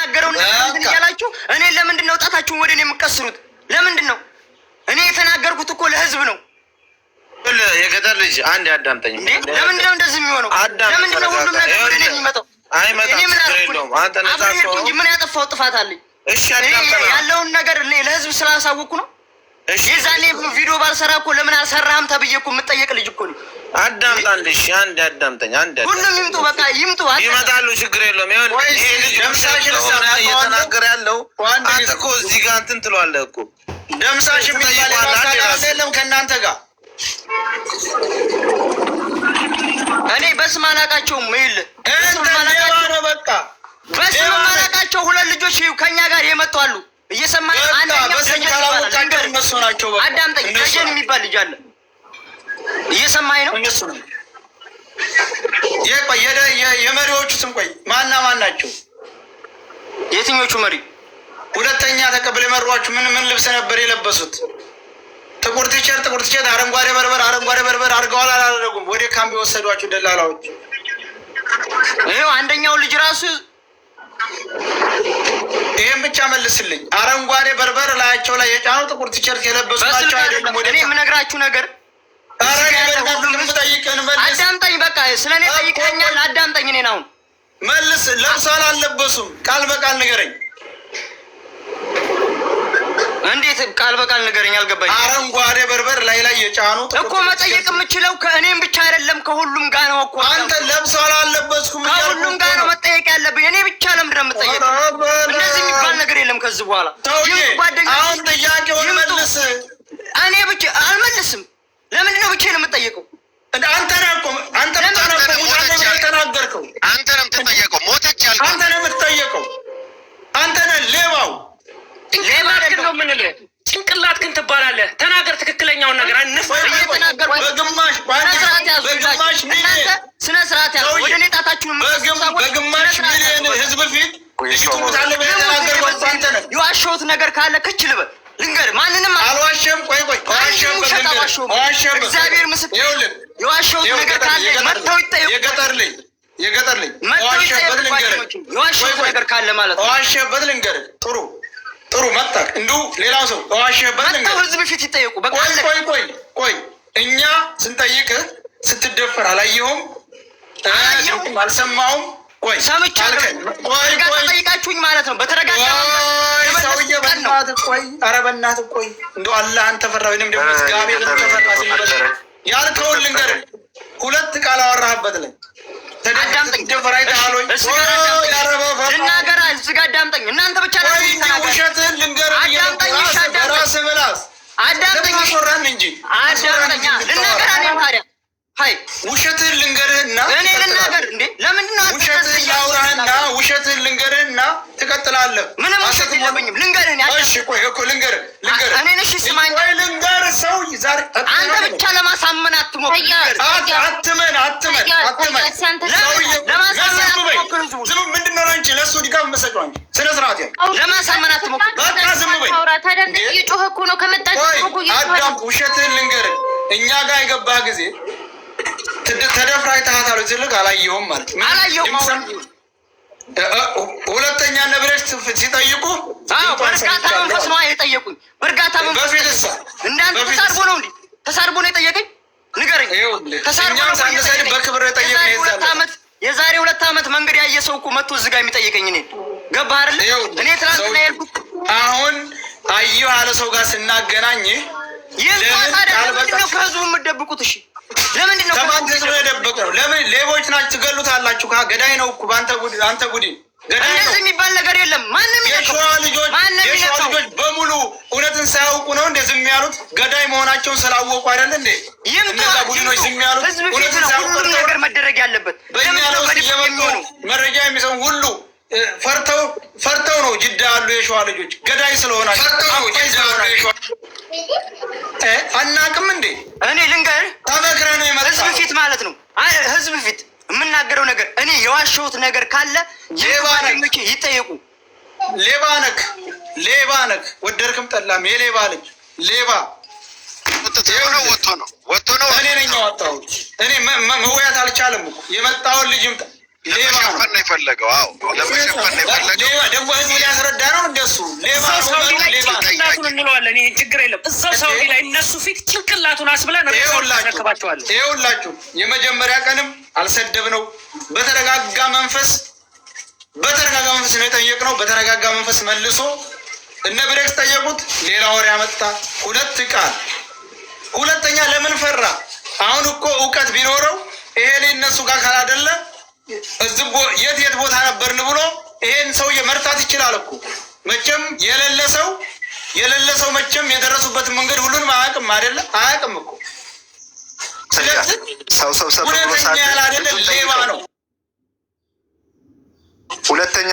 የምናገረው ነገር ያላችሁ እኔ ለምንድን ነው ጣታችሁን ወደ እኔ የምትቀስሩት? ለምንድን ነው? እኔ የተናገርኩት እኮ ለህዝብ ነው። የገጠር ልጅ አንድ አዳምጠኝ። ለምንድን ነው እንደዚህ የሚሆነው? ለምንድን ነው ሁሉም ነገር ወደ እኔ የሚመጣው? አይመጣም። አንተ ነጻ እንጂ ምን ያጠፋው ጥፋት አለኝ? እሺ ያለውን ነገር ለህዝብ ስላሳወቅኩ ነው። የዛኔ ቪዲዮ ባልሰራ እኮ ለምን አልሰራህም ተብዬ እኮ የምጠየቅ ልጅ እኮ ነው። አዳምጣልሽ አንድ አዳምጠኝ። አንድ ሁሉም ይምጡ፣ በቃ ይምጡ፣ ይመጣሉ፣ ችግር የለውም። ይሄ ልጅ ለምሳሌ እየተናገረ ያለው አንተ እኮ እዚህ ጋር እንትን ትለዋለህ እኮ ደምሳሽ የሚባል አይደለም ከእናንተ ጋር እኔ በስም አላውቃቸውም። ይል በቃ በስም አላውቃቸው ሁለት ልጆች ከኛ ጋር የመጡ አሉ። እየሰማኝ አንደኛው አዳምጠኝ። ደጀን የሚባል ልጅ አለ። እየሰማኝ ነው። እነሱ ነው የመሪዎቹ ስም ቆይ ማን ናቸው? የትኞቹ መሪ? ሁለተኛ ተቀብለ የመሯችሁ ምን ልብስ ነበር የለበሱት? ጥቁር ቲሸርት፣ አረንጓዴ በርበር አድርገዋል አላደረጉም? ወደ ካምፕ የወሰዷችሁ ደላላዎች። ይኸው አንደኛው ልጅ ራሱ ይሄን ብቻ መልስልኝ። አረንጓዴ በርበር ላያቸው ላይ የጫኑ ጥቁር ቲሸርት የለበሱ ናቸው አይደለም? እኔ የምነግራችሁ ነገር አዳምጠኝ። በቃ ስለኔ ጠይቀኛል፣ አዳምጠኝ። እኔን አሁን መልስ። ለብሰዋል አልለበሱም? ቃል በቃል ንገረኝ። እንዴት ቃል በቃል ንገረኝ? አልገባኝ። አረንጓዴ በርበር ላይ የጫኑ እኮ መጠየቅ የምችለው ከእኔም ብቻ አይደለም ከሁሉም ጋር ነው እኮ። አንተ ለብሰዋል አልለበስኩም? ከሁሉም ጋር ነው መጠየቅ ያለብኝ። እኔ ብቻ ለምንድን ነው የምጠየቀው? እንደዚህ የሚባል ነገር የለም ከዚህ በኋላ። አሁን ጥያቄውን መልስ። እኔ ብቻ አልመልስም። ለምንድን ነው ብቻዬን የምጠየቀው? አንተ ነህ የምትጠየቀው። ሞተች ያልከው አንተ ነህ የምትጠየቀው። አንተ ነህ ሌባው። ሌባ ነው የምንልህ። ጭንቅላት ግን ትባላለህ። ተናገር ትክክለኛውን ነገር። ስነ ስርዓት ያዝ። ወደ እኔ ጣታችሁን በግማሽ ሚሊዮን ህዝብ ፊት የዋሸሁት ነገር ካለ ክች ልበል ልንገርህ። ማንንም አልዋሸም። ቆይ እግዚአብሔር ምስክር፣ የዋሸሁት ነገር ካለ መጥተው ይጠየቁ። የገጠር ልጅ የዋሸሁት ነገር ካለ ማለት ነው። ዋሸበት ልንገርህ። ጥሩ መጣህ። እንዲሁ ሌላው ሰው ዋሸበት ልንገርህ። ህዝብ ፊት ይጠየቁ። በቃ ቆይ እኛ ስንጠይቅህ ስትደፈር አላየሁም? አልሰማሁም? ቆይ ሰምቻለሁ። ጠይቃችሁኝ ማለት ነው። በተረጋጋ ሰውዬ በእናትህ ቆይ እንደው አላህን ተፈራ ወይንም ደግሞ እግዚአብሔርን ተፈራ ያልከውን ልንገርህ። ሁለት ቃል አወራህበት ላይ ተደፈር አይተሃል ወይ? ልናገር እዚህ ጋር አዳምጠኝ። እናንተ ብቻ ውሸትህን ልንገርህ። በራስህ ምላስ አዳምጠኝ እንጂ አዳምጠኝ። ልናገር እኔም ታዲያ ውሸትህን ልንገርህና እኔ ልናገር እንዴ? ለምንድን ነው ውሸትህን ላውራህና ውሸትህን ልንገርህና ትቀጥላለህ? ምንም ውሸት የለብኝም። ልንገርህ ቆይ እኮ ልንገርህ እኔ ነሽ ስማኝ። ልንገርህ ሰው ዛሬ አንተ ብቻ ለማሳመን አትሞክር። አትመን ምንድን ነው አንቺ ለእሱ ድጋፍ መሰጫው? አንቺ ስነ ስርዓት ያለው ለማሳመን አትሞክር። በቃ ዝም በይ። እየጮኸ እኮ ነው ከመጣች አዳም ውሸትህን ልንገርህ። እኛ ጋር የገባህ ጊዜ ተደፍራ አይተሃታል ትልቅ አላየሁም ማለት ነው። አላየሁም። ሁለተኛ ነብረሽ ሲጠይቁ በእርጋታ መንፈስ ነው የጠየቁኝ። በእርጋታ መንፈስ እንዳንተ ተሳርቦ ነው እንዴ? ተሳርቦ ነው የጠየቀኝ? ንገረኝ። ተሳርቦ ነው በክብር የጠየቀኝ? የዛሬ 2 ዓመት መንገድ ያየ ሰው እኮ መጥቶ እዚህ ጋር የሚጠይቀኝ እኔ ገባህ አይደል? እኔ ትናንትና የሄድኩት አሁን አየሁ አለ ሰው ጋር ስናገናኝ ለምንድን ነው ከህዝቡ የምትደብቁት? እሺ ለምንድን ነው ከማን ህዝቡ የደበቀው? ለምን ሌቦች ናችሁ፣ ትገሉታላችሁ። ገዳይ ነው እኮ አንተ ቡድን እንደዚህ የሚባል ነገር የለም። ማንም የሸዋ ልጆች በሙሉ እውነትን ሳያውቁ ነው እንደ ዝም ያሉት። ገዳይ መሆናቸውን ስላወቁ አይደል እንዴ? እነዛ ቡድኖች ዝም ያሉት። እውነትን ሳያውቁ ነገር መደረግ ያለበት በእኛ ለውስጥ እየመጡ መረጃ የሚሰሙ ሁሉ ፈርተው ነው ጅዳ ያሉ የሸዋ ልጆች ገዳይ ስለሆናቸው አናቅም እንዴ? እኔ ልንገርህ፣ ተመክረህ ነው የመጣው። ህዝብ ፊት ማለት ነው። ህዝብ ፊት የምናገረው ነገር እኔ የዋሸሁት ነገር ካለ ሌባኖች ይጠየቁ። ሌባ ነክ ወደድክም ጠላም የሌባ ልጅ ሌባ ወጥቶ ነው። እኔ ነኝ ያወጣሁት። እኔ መወያት አልቻለም እኮ የመጣውን ልጅ ይምጣ። ሌባ ነው የፈለገው። አዎ ለመሸፈን ነው የፈለገው። ደግሞ ሬሳችሁን እንለዋለን። ይሄን ችግር የለም። እዛው ሳውዲ ላይ እነሱ ፊት ጭንቅላቱን አስብለን ሬሳውን እናስረክባቸዋለን። ይኸውላችሁ የመጀመሪያ ቀንም አልሰደብነው። በተረጋጋ መንፈስ ነው የጠየቅነው። በተረጋጋ መንፈስ መልሶ እነ ብሬክስ ጠየቁት፣ ሌላ ወሬ ያመጣ 2 ቃል። ሁለተኛ ለምን ፈራ? አሁን እኮ እውቀት ቢኖረው ይሄ እነሱ ጋር ካላደለ የት ቦታ ነበርን ብሎ ይሄን ሰውዬ መርታት ይችላል እኮ። መቼም የሌለ ሰው መቼም የደረሱበትን መንገድ ሁሉንም አያውቅም አይደለ? አያውቅም እኮ። ስለዚህ ሁለተኛ ያላደለ ሌባ ነው። ሁለተኛ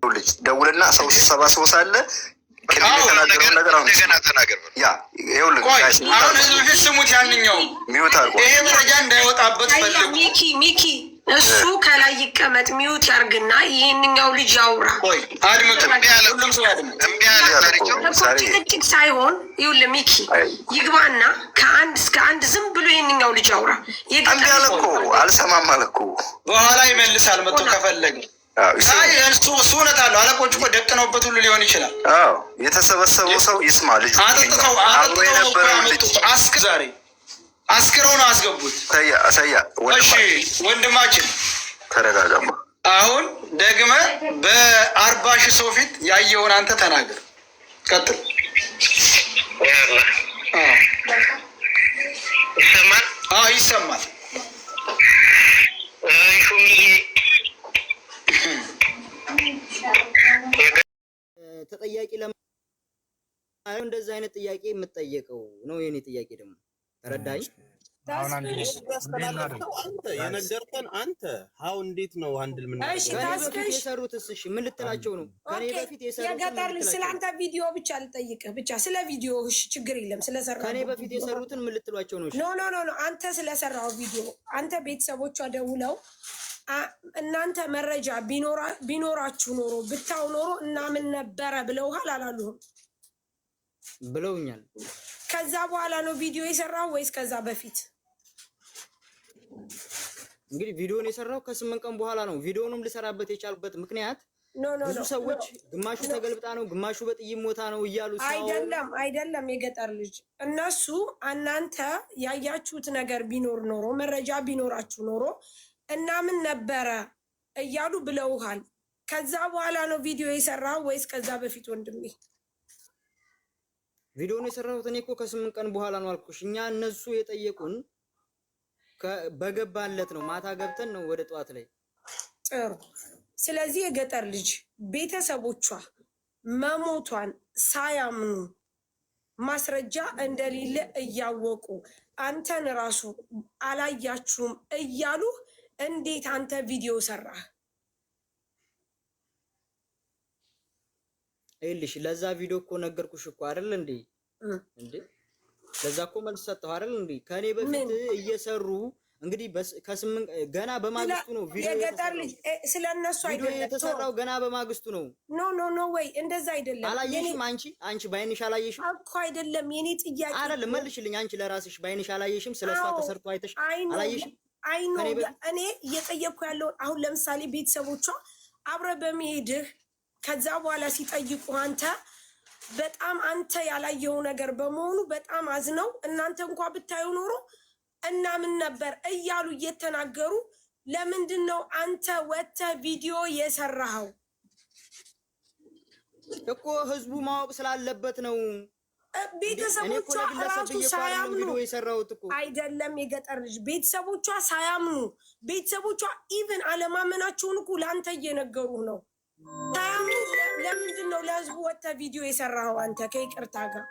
ልጅ ደውልና ሰው ሲሰባሰብ ሳለ የተናገረውን ነገር አሁን ተናገር። አሁን ህዝብ ፊት ስሙት። ያንኛው ይሄ መረጃ እንዳይወጣበት ፈልጉ። ሚኪ እሱ ከላይ ይቀመጥ፣ ሚዩት ያርግና ይሄንኛው ልጅ ያውራ። ሁሉም ሰው ጭቅጭቅ ሳይሆን ይኸውልህ ሚኪ ይግባና ከአንድ እስከ አንድ ዝም ብሎ ይሄንኛው ልጅ ያውራ። እምቢ አለ እኮ አልሰማም አለ እኮ። በኋላ ይመልሳል መጥቶ ከፈለገ። እሱ እውነት አለው። አለቆች እኮ ደቅነውበት ሁሉ ሊሆን ይችላል። የተሰበሰበው ሰው ይስማ። ልጁ አብሮ የነበረው ልጅ ዛሬ አስክረው ነው አስገቡት። አሳያ ወንድማችን ተረጋጋማ። አሁን ደግመ በ40,000 ሰው ፊት ያየውን አንተ ተናገር። ቀጥል። ይሰማል? ይሰማል። ተጠያቂ ለማለት እንደዚህ አይነት ጥያቄ የምትጠየቀው ነው የኔ ጥያቄ ደግሞ ተረዳኝ። የነገርከን አንተ ሀው እንዴት ነው አንድል ምን በፊት የሰሩትስ? እሺ ምን ልትላቸው ነው? ከኔ በፊት የሰሩት የገጠር ልጅ ስለአንተ ቪዲዮ ብቻ ልጠይቅህ፣ ብቻ ስለ ቪዲዮ። እሺ ችግር የለም። ስለሰራው ከኔ በፊት የሰሩትን ምን ልትሏቸው ነው? ኖ አንተ ስለሰራው ቪዲዮ አንተ ቤተሰቦቿ ደውለው እናንተ መረጃ ቢኖራችሁ ኖሮ ብታው ኖሮ እና ምን ነበረ ብለውሃል አላሉህም? ብለውኛል። ከዛ በኋላ ነው ቪዲዮ የሰራው ወይስ ከዛ በፊት? እንግዲህ ቪዲዮን የሰራው ከ8 ቀን በኋላ ነው። ቪዲዮንም ልሰራበት የቻልበት ምክንያት ብዙ ሰዎች ግማሹ ተገልብጣ ነው፣ ግማሹ በጥይት ሞታ ነው እያሉ አይደለም የገጠር ልጅ እነሱ እናንተ ያያችሁት ነገር ቢኖር ኖሮ መረጃ ቢኖራችሁ ኖሮ እና ምን ነበረ እያሉ ብለውሃል። ከዛ በኋላ ነው ቪዲዮ የሰራው ወይስ ከዛ በፊት? ወንድሜ ቪዲዮን የሰራሁት እኔ እኮ ከ8 ቀን በኋላ ነው አልኩሽ። እኛ እነሱ የጠየቁን በገባለት ነው፣ ማታ ገብተን ነው ወደ ጠዋት ላይ። ጥሩ። ስለዚህ የገጠር ልጅ ቤተሰቦቿ መሞቷን ሳያምኑ ማስረጃ እንደሌለ እያወቁ አንተን ራሱ አላያችሁም እያሉ እንዴት አንተ ቪዲዮ ሰራህ? ይልሽ ለዛ ቪዲዮ እኮ ነገርኩሽ እኮ አይደል እንዴ? ለዛ እኮ መልስ ሰጠሁ አይደል እንዴ? ከኔ በፊት እየሰሩ እንግዲህ ከ8 ገና በማግስቱ ነው ቪዲዮ የገጠር ልጅ ስለነሱ አይደለም የተሰራው፣ ገና በማግስቱ ነው። ኖ ወይ እንደዛ አይደለም። አላየሽም? አንቺ ባይንሽ አላየሽም እኮ አይደለም። የኔ ጥያቄ አይደለም፣ መልሽልኝ። አንቺ ለራስሽ ባይንሽ አላየሽም? ስለሷ ተሰርቶ አይተሽ አላየሽም? እኔ እየጠየቅኩ ያለው አሁን ለምሳሌ ቤተሰቦቿ አብረ በመሄድህ ከዛ በኋላ ሲጠይቁ አንተ ያላየው ነገር በመሆኑ በጣም አዝነው እናንተ እንኳ ብታዩ ኖሮ እና ምን ነበር እያሉ እየተናገሩ ለምንድን ነው አንተ ወጥተህ ቪዲዮ የሰራኸው? እኮ ህዝቡ ማወቅ ስላለበት ነው። ቤተሰቦቿ ራሱ ሳያምኑ አይደለም የገጠር ልጅ ቤተሰቦቿ ሳያምኑ ቤተሰቦቿ ኢቭን አለማመናቸውን እኮ ለአንተ እየነገሩ ነው። ሳያምኑ ለምንድን ነው ለህዝቡ ወጥተህ ቪዲዮ የሰራኸው አንተ? ከይቅርታ ጋር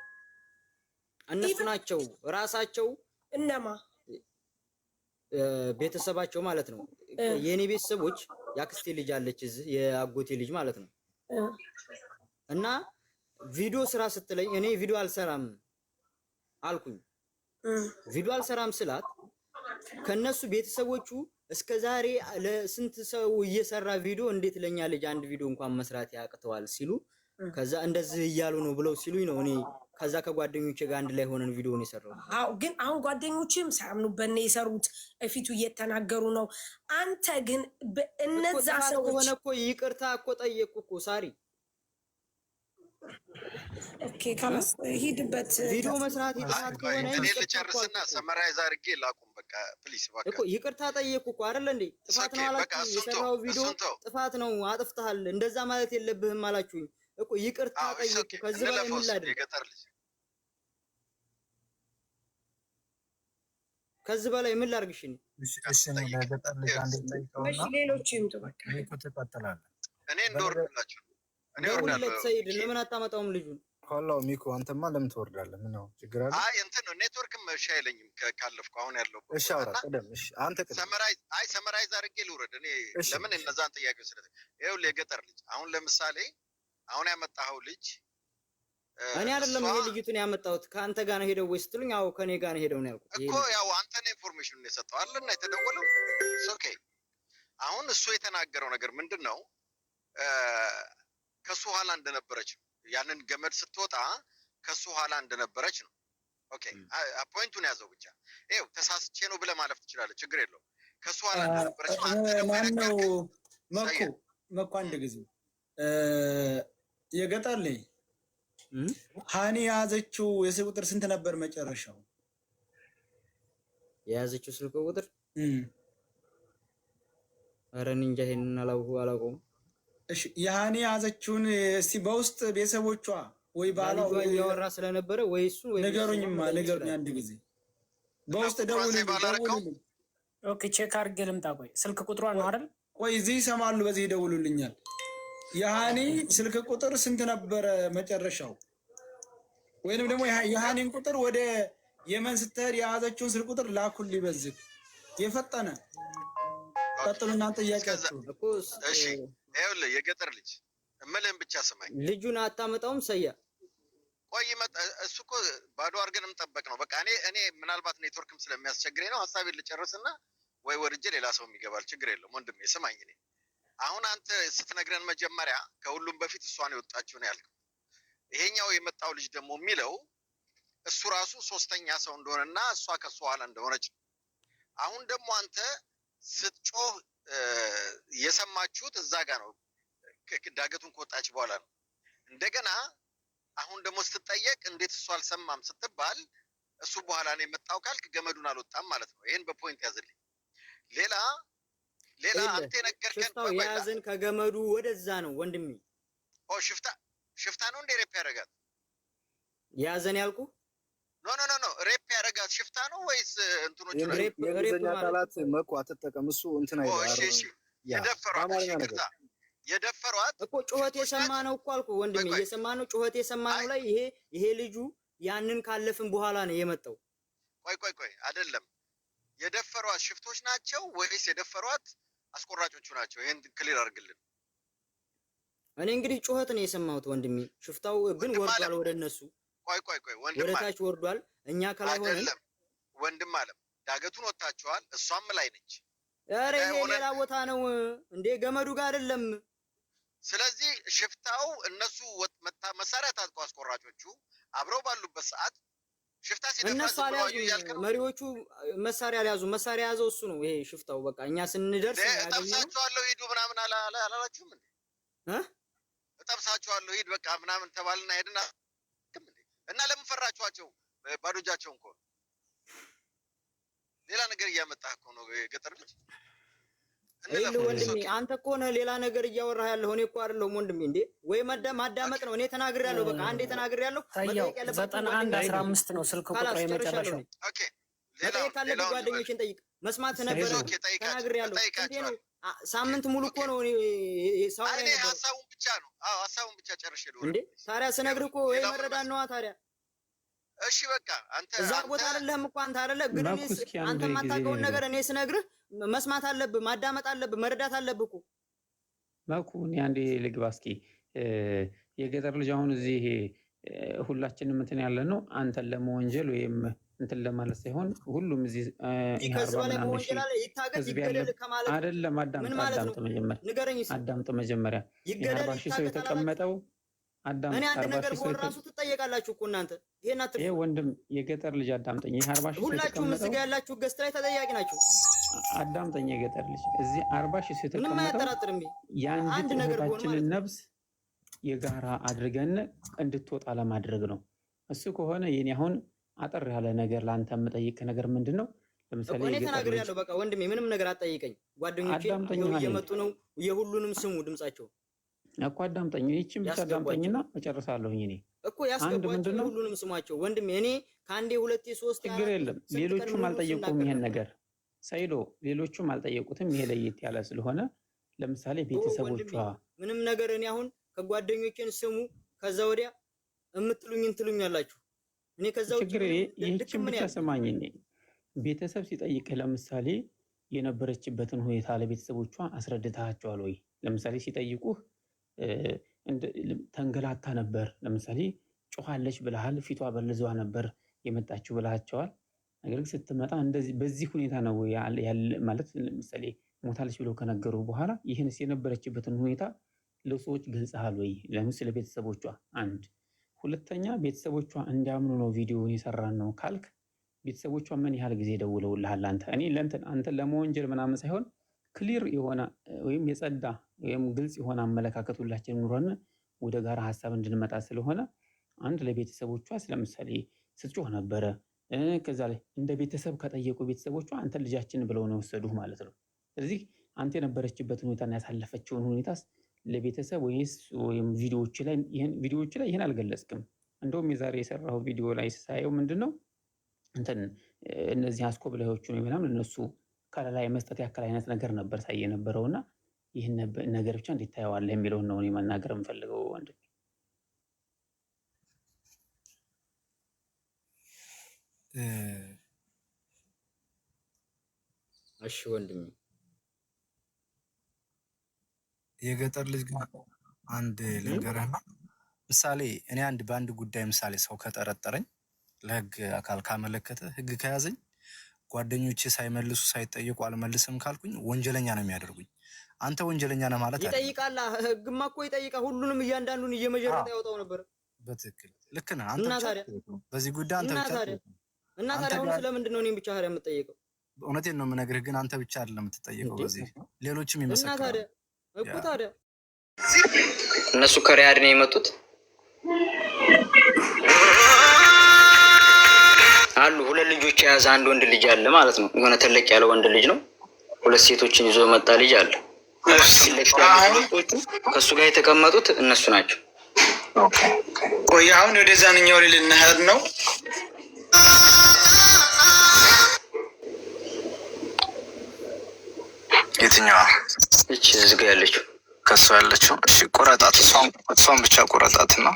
እነሱ ናቸው ራሳቸው። እነማ? ቤተሰባቸው ማለት ነው። የኔ ቤተሰቦች ያክስቴ ልጅ አለች እዚህ የአጎቴ ልጅ ማለት ነው። እና ቪዲዮ ስራ ስትለኝ እኔ ቪዲዮ አልሰራም አልኩኝ። ቪዲዮ አልሰራም ስላት ከነሱ ቤተሰቦቹ እስከዛሬ ለስንት ሰው እየሰራ ቪዲዮ እንዴት ለኛ ልጅ አንድ ቪዲዮ እንኳን መስራት ያቅተዋል ሲሉ ከዛ እንደዚህ እያሉ ነው ብለው ሲሉኝ ነው እኔ ከዛ ከጓደኞቼ ጋር አንድ ላይ ሆነን ቪዲዮን የሰራው። ግን አሁን ጓደኞቼም ሳያምኑበት ነው የሰሩት፣ እፊቱ እየተናገሩ ነው። አንተ ግን እነዛ ሰዎች ሆነ እኮ ይቅርታ እኮ ጠየቅኩ እኮ ሳሪ። ኦኬ ካላስ ሂድበት ቪዲዮ መስራት ይጣት ከሆነ እኔ ልጨርስና ሰመራይዝ አድርጌ ላቁም በቃ ፕሊስ እባክህ እኮ ይቅርታ ጠየቅኩ እኮ አይደል እንዴ ጥፋት ነው አላችሁ የሰራው ቪዲዮ ጥፋት ነው አጥፍተሃል እንደዛ ማለት የለብህም አላችሁኝ እኮ ይቅርታ ጠየቅኩ ከዚህ በላይ ምን ላድርግ የገጠር ልጅ ከዚህ በላይ ምን ላድርግሽ እሺ ነው ለገጠር ልጅ አንዴ ጠይቀውና እሺ ሌሎች ይምጡ በቃ ተቀጥላለ እኔ እንደወርድላችሁ እኔ ወርዳለሁ ሰይድ ለምን አታመጣውም ልጁን ሆላው ሚኮ አንተማ ለምን ትወርዳለህ ምን ነው ችግር አለ አይ እንትን ነው ኔትወርክም እሺ አይለኝም ካለፍኩ አሁን ያለው እሺ አውራ ቀደም እሺ አንተ ቀደም ሰመራይዝ አድርጌ ልውረድ እኔ ለምን እነዛን ጥያቄዎች ስለዚህ ይኸውልህ የገጠር ልጅ አሁን ለምሳሌ አሁን ያመጣኸው ልጅ እኔ አይደለም ይሄ ልጅቱን ያመጣሁት ከአንተ ጋር ነው ሄደው ወይስ ትሉኝ አዎ ከኔ ጋር ነው ሄደው ነው ያልኩት እኮ ያው አንተ ነው ኢንፎርሜሽኑን የሰጠው አይደልና የተደወለው ኦኬ አሁን እሱ የተናገረው ነገር ምንድነው ከሱ ኋላ እንደነበረች ነው ያንን ገመድ ስትወጣ ከሱ ኋላ እንደነበረች ነው ኦኬ ፖይንቱን ያዘው ብቻ ይኸው ተሳስቼ ነው ብለህ ማለፍ ትችላለህ ችግር የለውም ከሱ ኋላ እንደነበረች ነው አንተ ደግሞ መኩ አንድ ጊዜ የገጠር ላይ ሃኒ ያዘችው የስልክ ቁጥር ስንት ነበር መጨረሻው የያዘችው ስልክ ቁጥር ኧረ እኔ እንጃ ይሄንን አላውቀውም እሺ የሃኒ ያዘችውን እስቲ በውስጥ ቤተሰቦቿ ወይ ባሏ ወይ ያወራ ስለነበረ ወይ እሱ ወይ ነገሩኝማ ነገሩኝ አንድ ጊዜ በውስጥ ደውልልኝ ኦኬ ቼክ አድርጌ ልምጣ ቆይ ስልክ ቁጥሯ ነው አይደል ቆይ እዚህ ይሰማሉ በዚህ ይደውሉልኛል የሃኒ ስልክ ቁጥር ስንት ነበረ መጨረሻው ወይንም ደግሞ የሃኒን ቁጥር ወደ የመን ስትሄድ የያዘችውን ስልክ ቁጥር ላኩልኝ በዚህ የፈጠነ ቀጥሉ እናንተ ጥያቄያችሁ እኮ እሺ ይኸውልህ የገጠር ልጅ እምልህን ብቻ ስማኝ ልጁን አታመጣውም ሰያ ቆይ እሱ እኮ ባዶ አድርገን እንጠበቅ ነው በቃ እኔ ምናልባት ኔትወርክም ስለሚያስቸግረኝ ነው ሀሳቤን ልጨርስና ወይ ወርጄ ሌላ ሰው የሚገባል ችግር የለውም ወንድሜ ስማኝ እኔ አሁን አንተ ስትነግረን መጀመሪያ ከሁሉም በፊት እሷን የወጣችው ነው ያልከው ይሄኛው የመጣው ልጅ ደግሞ የሚለው እሱ ራሱ ሶስተኛ ሰው እንደሆነና እሷ ከሱ ኋላ እንደሆነች አሁን ደግሞ አንተ ስትጮህ የሰማችሁት እዛ ጋር ነው ዳገቱን ከወጣች በኋላ ነው እንደገና አሁን ደግሞ ስትጠየቅ እንዴት እሱ አልሰማም ስትባል እሱ በኋላ ነው የመጣው ካልክ ገመዱን አልወጣም ማለት ነው ይሄን በፖይንት ያዝልኝ ሌላ አንተ ነገርከን ያዘን ከገመዱ ወደዛ ነው ወንድሜ ሽፍታ ነው እንደ ሬፕ ያደርጋት ያዘን ያልኩ ኖ ሬፕ ያደርጋት ሽፍታ ነው ወይስ እንትኖቹ ነው የእንግሊዝኛ ቃላት መኩ አትጠቀም እሱ እንትን አይደለም የደፈሯት እኮ ጩኸት የሰማ ነው እኮ አልኩ ወንድሜ እየሰማ ነው ጩኸት የሰማ ነው ላይ ይሄ ልጁ ያንን ካለፍን በኋላ ነው የመጣው ቆይ አይደለም የደፈሯት ሽፍቶች ናቸው ወይስ የደፈሯት አስቆራጮቹ ናቸው ይሄን ክሊር አድርግልን እኔ እንግዲህ ጩኸት ነው የሰማሁት ወንድሜ ሽፍታው ግን ወርዷል ወደ እነሱ ቆይ ወንድም ወደ ታች ወርዷል እኛ ከላይ ሆነን ወንድም አለም ዳገቱን ወጣቸዋል እሷም ላይ ነች ኧረ ይሄ ሌላ ቦታ ነው እንዴ ገመዱ ጋር አይደለም ስለዚህ ሽፍታው እነሱ መሳሪያ ታጥቀው አስቆራጮቹ አብረው ባሉበት ሰዓት ሽፍታ እነሱ አልያዙም መሪዎቹ መሳሪያ አልያዙ መሳሪያ ያዘው እሱ ነው ይሄ ሽፍታው በቃ እኛ ስንደርስ እጠብሳቸዋለሁ ሂዱ ምናምን አላላችሁም እንዴ እጠብሳቸዋለሁ ሂድ በቃ ምናምን ተባልና ሄድና እና ለምን ፈራችኋቸው ባዶ እጃቸውን እኮ ሌላ ነገር እያመጣህ እኮ ነው የገጠር ልጅ ወንድሜ አንተ እኮ ነህ ሌላ ነገር እያወራህ ያለኸው እኔ እኮ አይደለሁም ወንድሜ እንዴ ወይ ማዳመጥ ነው እኔ ተናግሬያለሁ በቃ አንዴ ተናግሬያለሁ 9115 ነው ስልክ ቁጥሩ የመጨረሻው ኦኬ ሌላ ካለ ጓደኞችን ጠይቅ መስማት ነበር ተናግሬያለሁ እንዴ ነው ሳምንት ሙሉ እኮ ነው ሳውራ እኔ ሀሳቡን ብቻ ነው ሀሳቡን ብቻ ጨርሼ ነው እንዴ ታዲያ ስነግርህ እኮ ይሄ መረዳት ነዋ ታዲያ እሺ በቃ አንተ እዛ ቦታ አይደለህም እኮ አንተ አይደለህ ግን አንተ የማታውቀውን ነገር እኔ ስነግርህ መስማት አለብህ ማዳመጥ አለብህ መረዳት አለብህ እኮ ማኩ እኔ አንዴ ልግባ እስኪ የገጠር ልጅ አሁን እዚህ ሁላችንም እንትን ያለ ነው አንተን ለመወንጀል ወይም እንትን ለማለት ሳይሆን ሁሉም እዚህ አይደለም አዳምጥ መጀመሪያ የ40 ሺህ ሰው የተቀመጠው እኔ አንድ ነገር ወራሱ ትጠየቃላችሁ እኮ እናንተ ይሄ ወንድም የገጠር ልጅ አዳምጠኝ ይሄ 40 ሺህ ሁላችሁም እዚህ ጋር ያላችሁ ገስት ላይ ተጠያቂ ናችሁ አዳምጠኝ የገጠር ልጅ እዚህ 40 ሺህ ሰው ምንም አያጠራጥርም የአንዲት እህታችንን ነፍስ የጋራ አድርገን እንድትወጣ ለማድረግ ነው። እሱ ከሆነ የኔ አሁን አጠር ያለ ነገር ላንተ የምጠይቅ ነገር ምንድነው? ለምሳሌ እኔ ተናግሬያለሁ። በቃ ወንድሜ ምንም ነገር አትጠይቀኝ። ጓደኞቼ እየመጡ ነው። የሁሉንም ስሙ ድምጻቸው እኮ አዳምጠኝ። ይቺን ብቻ አዳምጠኝና እጨርሳለሁኝ። እኔ እኮ ያስገባቸው ሁሉንም ስሟቸው ወንድሜ። እኔ ከአንዴ ሁለቴ ሶስት ችግር የለም። ሌሎቹም አልጠየቁም ይሄን ነገር ሳይዶ ሌሎቹም አልጠየቁትም። ይሄ ለየት ያለ ስለሆነ ለምሳሌ ቤተሰቦቿ ምንም ነገር እኔ አሁን ከጓደኞቼን ስሙ ከዛ ወዲያ እምትሉኝ ያላችሁ እኔ ከዛው ችግር ይህችን ብቻ ሰማኝ። እኔ ቤተሰብ ሲጠይቅህ ለምሳሌ የነበረችበትን ሁኔታ ለቤተሰቦቿ አስረድታቸዋል ወይ? ለምሳሌ ሲጠይቁህ ተንገላታ ነበር፣ ለምሳሌ ጮኻለች ብለሃል፣ ፊቷ በልዟ ነበር የመጣችው ብለሃቸዋል። ነገር ግን ስትመጣ እንደዚህ በዚህ ሁኔታ ነው ያለ ማለት ለምሳሌ ሞታለች ብለው ከነገሩ በኋላ ይህንስ የነበረችበትን ሁኔታ ለሰዎች ገልጸሃል ወይ? ለምሳሌ ቤተሰቦቿ አንድ ሁለተኛ ቤተሰቦቿ እንዲያምኑ ነው ቪዲዮውን የሰራን ነው ካልክ ቤተሰቦቿ ምን ያህል ጊዜ ደውለውልሃል? አንተ አንተ ለመወንጀል ምናምን ሳይሆን ክሊር የሆነ ወይም የጸዳ ወይም ግልጽ የሆነ አመለካከት ሁላችንም ኑሮን ወደ ጋራ ሐሳብ እንድንመጣ ስለሆነ አንድ ለቤተሰቦቿ ለምሳሌ ስትጮህ ነበረ። ከዛ ላይ እንደ ቤተሰብ ከጠየቁ ቤተሰቦቿ አንተ ልጃችን ብለው ነው ወሰዱህ ማለት ነው። ስለዚህ አንተ የነበረችበትን ሁኔታና ያሳለፈችውን ሁኔታስ ለቤተሰብ ወይም ቪዲዮዎች ላይ ይሄን አልገለጽክም። እንደውም የዛሬ የሰራው ቪዲዮ ላይ ሳየው ምንድነው እነዚህ አስኮብላዮቹ ነው ምናምን እነሱ ከለላ የመስጠት ያክል አይነት ነገር ነበር ሳይ የነበረውና ይሄን ነገር ብቻ እንዴት ታየዋለህ የሚለው ነው እኔ መናገር የምፈልገው ወንድሜ። እሺ ወንድሜ የገጠር ልጅ ጋር አንድ ልንገርህና ምሳሌ እኔ በአንድ ጉዳይ ምሳሌ ሰው ከጠረጠረኝ ለህግ አካል ካመለከተ ህግ ከያዘኝ ጓደኞቼ ሳይመልሱ ሳይጠይቁ አልመልስም ካልኩኝ ወንጀለኛ ነው የሚያደርጉኝ። አንተ ወንጀለኛ ነህ ማለት አይደለም። ይጠይቃል። ህግማ እኮ ይጠይቃል። ሁሉንም እያንዳንዱን እየመጀረተ ያወጣው ነበር። በትክክል ልክ ነህ አንተ ብቻ በዚህ ጉዳይ አንተ ብቻ እና ታዲያ አሁን ስለምንድን ነው እኔም ብቻ ሀሪያ የምትጠይቀው? እውነቴን ነው የምነግርህ፣ ግን አንተ ብቻ አይደለም የምትጠይቀው፣ በዚህ ሌሎችም ይመሰክራሉ። ታዲያ እኮ ታዲያ እነሱ ከሪያድ ነው የመጡት አሉ። ሁለት ልጆች የያዘ አንድ ወንድ ልጅ አለ ማለት ነው። የሆነ ተለቅ ያለ ወንድ ልጅ ነው። ሁለት ሴቶችን ይዞ መጣ ልጅ አለ። ከእሱ ጋር የተቀመጡት እነሱ ናቸው። ቆይ አሁን ወደዛንኛው ልንሄድ ነው። የትኛዋ? እቺ እዚህ ጋር ያለችው ከሷ ያለችው። እሺ ቆረጣት፣ እሷን ብቻ ቆረጣትና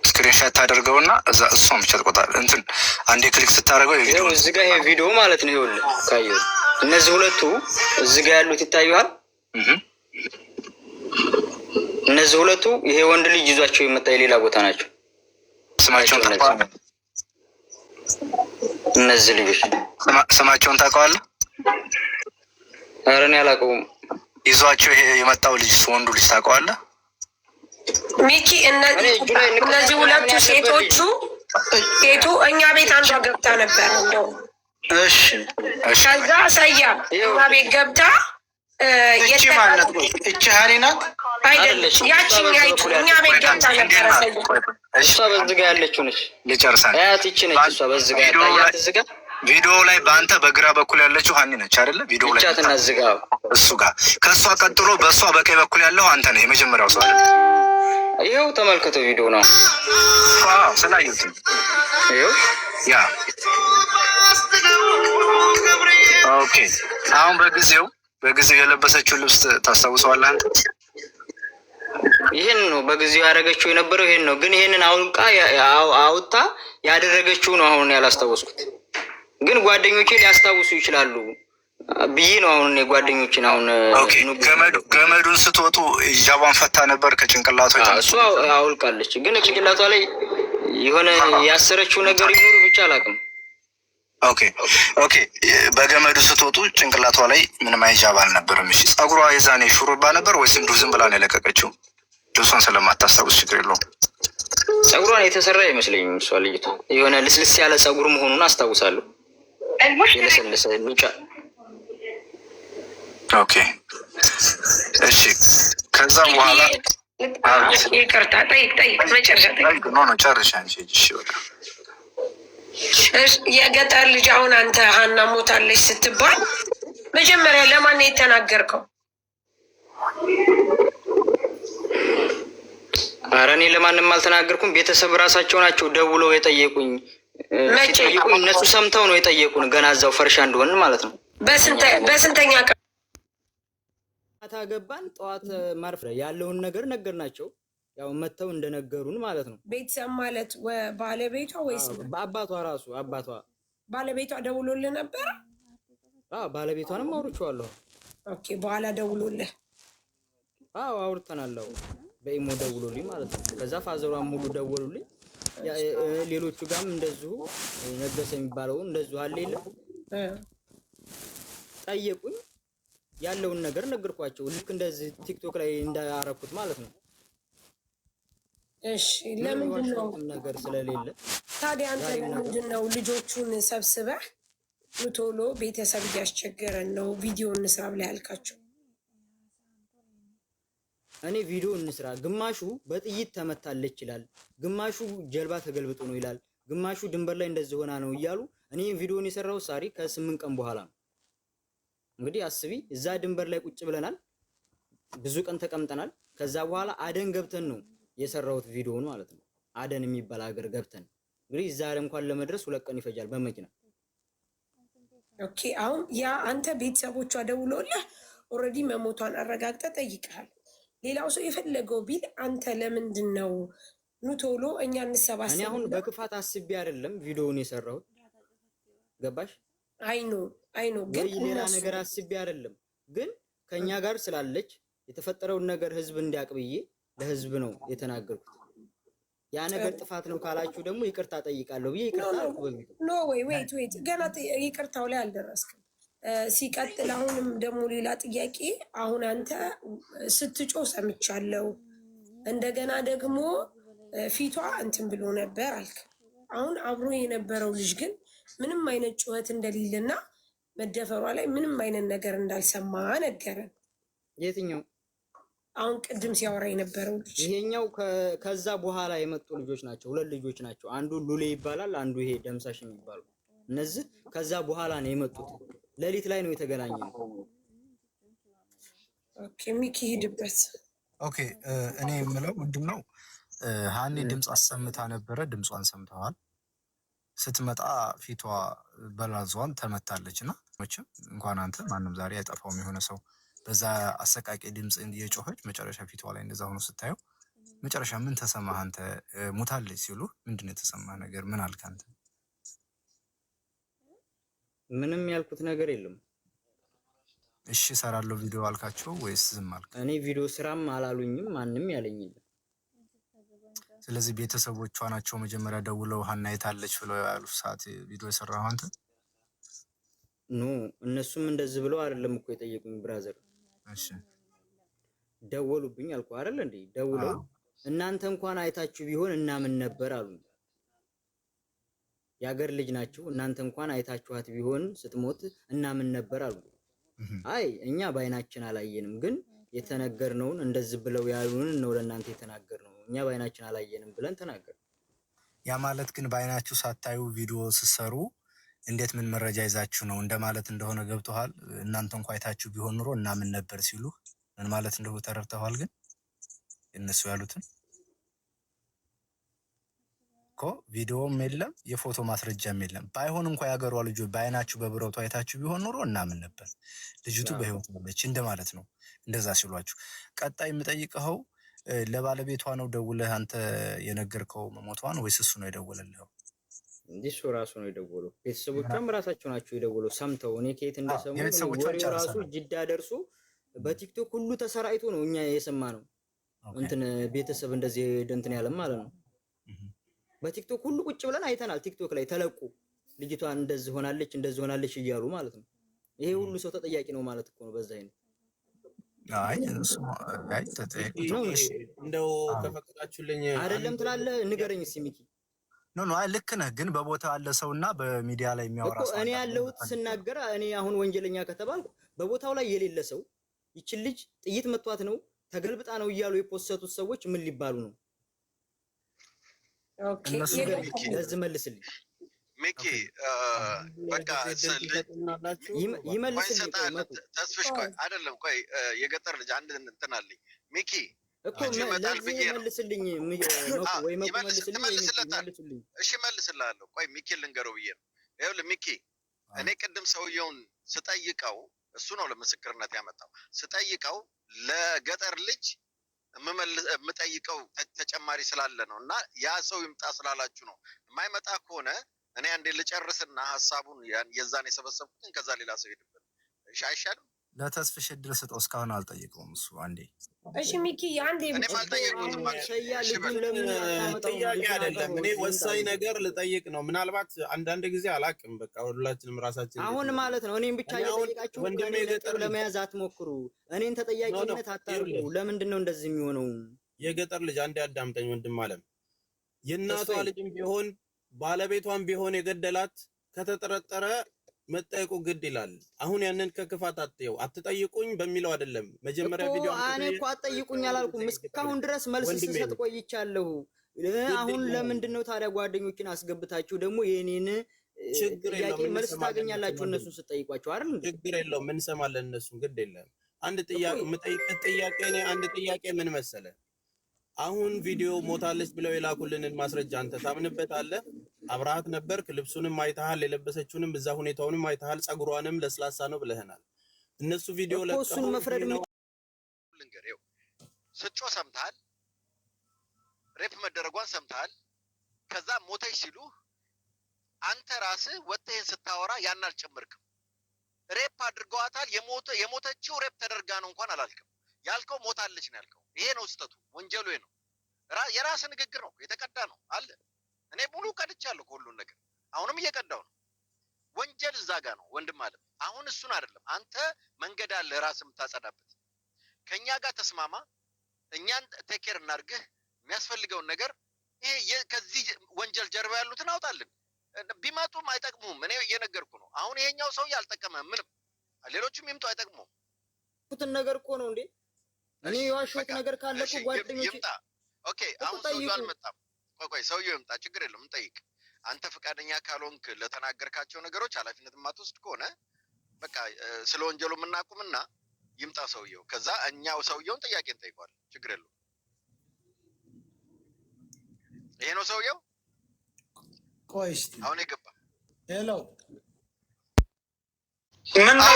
ስክሪንሾት ታደርገውና እሷን ብቻ ተቆጣጣ። አንዴ ክሊክ ስታደርገው የቪዲዮ እዚህ ጋር ይሄ ቪዲዮ ማለት ነው። ይኸውልህ ካየው እነዚህ ሁለቱ እዚህ ጋር ያሉት ይታዩሃል። እነዚህ ሁለቱ ይሄ ወንድ ልጅ ይዟቸው የመጣ የሌላ ቦታ ናቸው። ስማቸውን ታውቀዋለህ? እነዚህ ልጆች ስማቸውን ታውቀዋለህ? ኧረ እኔ አላውቀውም። ይዟቸው ይሄ የመጣው ልጅ ወንዱ ልጅ ታውቀዋለህ? ሚኪ እነዚህ ሁለቱ ሴቱ እኛ ቤት አንዷ ገብታ ነበር። እንደው እሺ ከዛ ሰያ እኛ ቤት ገብታ እቺ ማለት ነው። እቺ ሀኒ ናት አይደለች? ያቺኛይቱ እኛ ቤት ገብታ ነበር። እሷ በዚህ ጋር ያለችው ነች። ልጨርሳል። አያት ይቺ ነች። እሷ በዚህ ጋር ያያት እዚህ ጋር ቪዲዮ ላይ በአንተ በግራ በኩል ያለችው ሀኒ ነች አይደለ? ቪዲዮ ላይ ብቻትና እዚህ ጋር እሱ ጋር ከእሷ ቀጥሎ በእሷ በቀኝ በኩል ያለው አንተ ነህ የመጀመሪያው ሰው አይደል? ይኸው ተመልከተው ቪዲዮ ነው። ስላየሁት ይኸው ያ ኦኬ። አሁን በጊዜው የለበሰችው ልብስ ታስታውሰዋለህ አንተ? ይሄን ነው በጊዜው ያደረገችው የነበረው ይሄን ነው። ግን ይሄንን አውጣ ያደረገችው ነው አሁን ያላስታወስኩት። ግን ጓደኞቼ ሊያስታውሱ ይችላሉ ብዬ ነው አሁን ጓደኞችን አሁን ገመዱን ስትወጡ ሂጃቧን ፈታ ነበር ከጭንቅላቷ። እሷ አውልቃለች። ግን ጭንቅላቷ ላይ የሆነ ያሰረችው ነገር ይኖር ብቻ አላውቅም። ኦኬ በገመዱ ስትወጡ ጭንቅላቷ ላይ ምንም ሂጃብ አልነበረም። እሺ ጸጉሯ የዛኔ ሹሩባ ነበር ወይስ እንዲሁ ዝም ብላ ነው የለቀቀችው? ልብሷን ስለማታስታውስ ችግር የለውም። ጸጉሯን የተሰራ አይመስለኝም። እሷ ልጅቷ የሆነ ልስልስ ያለ ጸጉር መሆኑን አስታውሳለሁ። የለሰለሰ ሉጫ። ኦኬ እሺ። ከዛ በኋላ ይቅርታ ጠይቅ መጨረሻ ጠይቅ። ኖ ጨርሻ አንቺ እሺ በቃ የገጠር ልጅ አሁን አንተ ሀና ሞታለች ስትባል መጀመሪያ ለማን የተናገርከው? ኧረ እኔ ለማንም አልተናገርኩም። ቤተሰብ ራሳቸው ናቸው ደውለው የጠየቁኝ። ሲጠይቁኝ እነሱ ሰምተው ነው የጠየቁን። ገና እዛው ፈርሻ እንደሆን ማለት ነው። በስንተኛ ቀን ገባን? ጠዋት ማርፈር ያለውን ነገር ነገርናቸው። ያው መተው እንደነገሩን ማለት ነው። ቤተሰብ ማለት ባለቤቷ ወይስ በአባቷ? ራሱ አባቷ ባለቤቷ ደውሎልህ ነበር? ባለቤቷንም አውርቼዋለሁ። ኦኬ በኋላ ደውሎልህ? አውርተናል። በኢሞ ደውሎልኝ ማለት ነው። ከዛ ፋዘሯን ሙሉ ደውሉልኝ። ሌሎቹ ጋርም እንደዚሁ ነገሰ የሚባለው እንደዚሁ አለ የለም ጠየቁኝ። ያለውን ነገር ነገርኳቸው። ልክ እንደዚህ ቲክቶክ ላይ እንዳያረኩት ማለት ነው። እሺ ለምንድን ነው ነገር ስለሌለ ታዲያ አንተ ለምንድን ነው ልጆቹን ሰብስበህ ቶሎ ቤተሰብ እያስቸገረን ነው ቪዲዮ እንስራ ብለህ ያልካቸው? እኔ ቪዲዮ እንስራ፣ ግማሹ በጥይት ተመታለች ይላል፣ ግማሹ ጀልባ ተገልብጦ ነው ይላል፣ ግማሹ ድንበር ላይ እንደዚህ ሆና ነው እያሉ እኔ ቪዲዮን የሰራው ሳሪ ከ8 ቀን በኋላ ነው። እንግዲህ አስቢ፣ እዛ ድንበር ላይ ቁጭ ብለናል፣ ብዙ ቀን ተቀምጠናል። ከዛ በኋላ አደን ገብተን ነው የሰራሁት ቪዲዮውን ማለት ነው። አደን የሚባል ሀገር ገብተን እንግዲህ ዛሬ እንኳን ለመድረስ 2 ቀን ይፈጃል በመኪና። ኦኬ አሁን ያ አንተ ቤተሰቦቿ ደውሎልህ ኦልሬዲ መሞቷን አረጋግጠህ ጠይቀሃል። ሌላው ሰው የፈለገው ቢል አንተ ለምንድን ነው ኑ ቶሎ እኛ እንሰባሰብ? እኔ አሁን በክፋት አስቤ አይደለም ቪዲዮውን የሰራሁት ገባሽ? አይ ኖ ግን ሌላ ነገር አስቤ አይደለም። ግን ከኛ ጋር ስላለች የተፈጠረውን ነገር ህዝብ እንዲያውቅ ብዬ ለህዝብ ነው የተናገርኩት። ያ ነገር ጥፋት ነው ካላችሁ ደግሞ ይቅርታ ጠይቃለሁ ብዬ ይቅርታ አልኩ። ኖ ዌይት ገና ይቅርታው ላይ አልደረስክም። ሲቀጥል አሁንም ደግሞ ሌላ ጥያቄ። አሁን አንተ ስትጮ ሰምቻለሁ፣ እንደገና ደግሞ ፊቷ እንትን ብሎ ነበር አልክ። አሁን አብሮ የነበረው ልጅ ግን ምንም አይነት ጩኸት እንደሌለና መደፈሯ ላይ ምንም አይነት ነገር እንዳልሰማ ነገረን። የትኛው? አሁን ቅድም ሲያወራ የነበረው ልጅ። ይሄኛው ከዛ በኋላ የመጡ ልጆች ናቸው። 2 ልጆች ናቸው። አንዱ ሉሌ ይባላል፣ አንዱ ይሄ ደምሳሽ የሚባሉ። እነዚህ ከዛ በኋላ ነው የመጡት። ሌሊት ላይ ነው የተገናኘነው። ኦኬ ሚኪ ሂድበት። ኦኬ እኔ የምለው ምንድነው ሃኒ ድምፅ አሰምታ ነበረ። ድምጿን ሰምተዋል። ስትመጣ ፊቷ በላዟን ተመታለች እና መቼም እንኳን አንተ ማንም ዛሬ አይጠፋውም የሆነ ሰው በዛ አሰቃቂ ድምፅ እየጮኸች መጨረሻ ፊቷ ላይ እንደዛ ሆኖ ስታየው መጨረሻ ምን ተሰማህ አንተ? ሙታለች ሲሉ ምንድነው የተሰማህ ነገር? ምን አልክ አንተ? ምንም ያልኩት ነገር የለም። እሺ እሰራለሁ ቪዲዮ አልካቸው ወይስ ዝም አልክ? እኔ ቪዲዮ ስራም አላሉኝም፣ ማንም ያለኝ የለም። ስለዚህ ቤተሰቦቿ ናቸው መጀመሪያ ደውለው ሀና የታለች ብለው ያሉ ሰዓት ቪዲዮ የሰራው አንተ? ኖ እነሱም እንደዚህ ብለው አይደለም እኮ የጠየቁኝ ብራዘር። እሺ ደወሉብኝ አልኩ አይደል እንዴ? ደውለው እናንተ እንኳን አይታችሁ ቢሆን እናምን ነበር አሉ። የሀገር ልጅ ናችሁ፣ እናንተ እንኳን አይታችኋት ቢሆን ስትሞት እናምን ነበር አሉ። አይ እኛ ባይናችን አላየንም፣ ግን የተነገርነውን እንደዚህ ብለው ያሉን ነው ለእናንተ የተናገርነው። እኛ ባይናችን አላየንም ብለን ተናገር። ያ ማለት ግን ባይናችሁ ሳታዩ ቪዲዮ ስትሰሩ እንዴት ምን መረጃ ይዛችሁ ነው እንደማለት እንደሆነ ገብቶሃል? እናንተ እንኳን አይታችሁ ቢሆን ኑሮ እናምን ነበር ሲሉ ምን ማለት እንደሆነ ተረድተዋል? ግን እነሱ ያሉትን እኮ ቪዲዮም የለም የፎቶ ማስረጃም የለም። ባይሆን እንኳን ያገሯ ልጆች ባይናችሁ በብረቱ አይታችሁ ቢሆን ኑሮ እናምን ነበር ልጅቱ በህይወት አለች እንደማለት ነው። እንደዛ ሲሏችሁ ቀጣይ የምጠይቀው ለባለቤቷ ነው ደውለህ አንተ የነገርከው መሞቷን ወይስ እሱ ነው የደወለልህ? እሱ ራሱ ነው የደወለው። ቤተሰቦቿም ራሳቸው ናቸው የደወለው። ሰምተው እኔ ከየት እንደሰሙ ወሬው ራሱ ጅዳ ደርሶ በቲክቶክ ሁሉ ተሰራይቶ ነው እኛ የሰማነው። እንትን ቤተሰብ እንደዚህ እንትን ያለም ማለት ነው። በቲክቶክ ሁሉ ቁጭ ብለን አይተናል። ቲክቶክ ላይ ተለቁ ልጅቷን እንደዚህ ሆናለች እያሉ ማለት ነው። ይሄ ሁሉ ሰው ተጠያቂ ነው ማለት እኮ ነው። በዛ አይነት እንደው ከፈቀዳችሁልኝ አይደለም ትላለህ። ንገረኝ እስኪ ሚኪ። ኖ ልክ ነህ፣ ግን በቦታው ያለ ሰውና በሚዲያ ላይ የሚያወራ ሰው እኔ ያለሁት ስናገር እኔ አሁን ወንጀለኛ ከተባልኩ በቦታው ላይ የሌለ ሰው ይችን ልጅ ጥይት መቷት ነው ተገልብጣ ነው እያሉ የፖሰቱት ሰዎች ምን ሊባሉ ነው? ኦኬ ለዚህ መልስልኝ ሚኪ። በቃ ይመልስልኝ። ተስፍሽ ቆይ አይደለም ቆይ የገጠር ልጅ አንድ እንትን አለኝ ሚኪ እኮ ለዚህ መልስልኝ ወይ መልስልኝ። እሺ መልስልሃለሁ። ቆይ ሚኪ ልንገረው ብዬ ነው። ይኸውልህ ሚኪ እኔ ቅድም ሰውየውን ስጠይቀው እሱ ነው ለምስክርነት ያመጣው። ስጠይቀው ለገጠር ልጅ የምጠይቀው ተጨማሪ ስላለ ነው እና ያ ሰው ይምጣ ስላላችሁ ነው። የማይመጣ ከሆነ እኔ አንዴ ልጨርስና ሀሳቡን የዛን የሰበሰብኩትን ከዛ ሌላ ሰው ሄድበት። እሺ አይሻልም? ለተስፍሽ እድል ስጠው። እስካሁን አልጠየቀውም እሱ። አንዴ እሺ ሚኪ አንዴ እኔም አልጠየቁትም። ጥያቄ አይደለም። እኔ ወሳኝ ነገር ልጠይቅ ነው። ምናልባት አንዳንድ ጊዜ አላቅም። በቃ ሁላችንም ራሳችን አሁን ማለት ነው እኔን ብቻ እየጠየቃችሁ ገጠር ለመያዝ አትሞክሩ። እኔን ተጠያቂነት አታርጉ። ለምንድን ነው እንደዚህ የሚሆነው? የገጠር ልጅ አንዴ አዳምጠኝ ወንድም አለም። የእናቷ ልጅም ቢሆን ባለቤቷን ቢሆን የገደላት ከተጠረጠረ መጠየቁ ግድ ይላል። አሁን ያንን ከክፋት አትየው አትጠይቁኝ በሚለው አይደለም። መጀመሪያ ቪዲዮ እኔ እኮ አትጠይቁኝ አላልኩም። እስካሁን ድረስ መልስ ስሰጥ ቆይቻለሁ። አሁን ለምንድን ነው ታዲያ ጓደኞችን አስገብታችሁ ደግሞ የኔን ጥያቄ መልስ ታገኛላችሁ? እነሱን ስጠይቋቸው አይደል? ችግር የለውም እንሰማለን። እነሱን ግድ የለም። አንድ ጥያቄ አንድ ጥያቄ ምን መሰለ? አሁን ቪዲዮ ሞታለች ብለው የላኩልንን ማስረጃ አንተ ታምንበታለህ? አብረሃት ነበርክ፣ ልብሱንም አይተሃል፣ የለበሰችውንም እዛ ሁኔታውንም አይተሃል፣ ጸጉሯንም ለስላሳ ነው ብለህናል። እነሱ ቪዲዮ ለቀቁን መፍረድ ነው። ልንገርህ ስጮ ሰምተሃል፣ ሬፕ መደረጓን ሰምተሃል። ከዛ ሞተች ሲሉ አንተ ራስህ ወጥተህ ስታወራ ያን አልጨመርክም። ሬፕ አድርገዋታል፣ የሞተችው ሬፕ ተደርጋ ነው እንኳን አላልክም። ያልከው ሞታለች ነው ያልከው። ይሄ ነው ስህተቱ፣ ወንጀሉ ይሄ ነው። የራስ ንግግር ነው፣ የተቀዳ ነው አለ። እኔ ሙሉ ቀድቻለሁ ሁሉን ነገር፣ አሁንም እየቀዳው ነው። ወንጀል እዛ ጋር ነው ወንድም አለ። አሁን እሱን አይደለም አንተ መንገድ አለ ራስ የምታጸዳበት። ከኛ ጋር ተስማማ፣ እኛን ቴኬር እናርግህ፣ የሚያስፈልገውን ነገር ይሄ ከዚህ ወንጀል ጀርባ ያሉትን አውጣልን። ቢመጡም አይጠቅሙም። እኔ እየነገርኩ ነው። አሁን ይሄኛው ሰው ያልጠቀመም ምንም፣ ሌሎችም ይምጡ አይጠቅሙም። ኩትን ነገር እኮ ነው እንዴ? እኔ የዋሸሁት ነገር ካለ እኮ ጓደኞቼ ይምጣ። ኦኬ አሁን ሰውየው አልመጣም። ቆይ ሰውየው ይምጣ፣ ችግር የለውም እንጠይቅ። አንተ ፈቃደኛ ካልሆንክ ለተናገርካቸው ነገሮች ኃላፊነት የማትወስድ ከሆነ በቃ ስለ ወንጀሉ የምናቁምና ይምጣ ሰውየው። ከዛ እኛው ሰውየውን ጥያቄ እንጠይቀዋለን። ችግር የለውም። ይሄ ነው ሰውየው። ቆይ እስቲ አሁን የገባ ሄሎ ምን ነው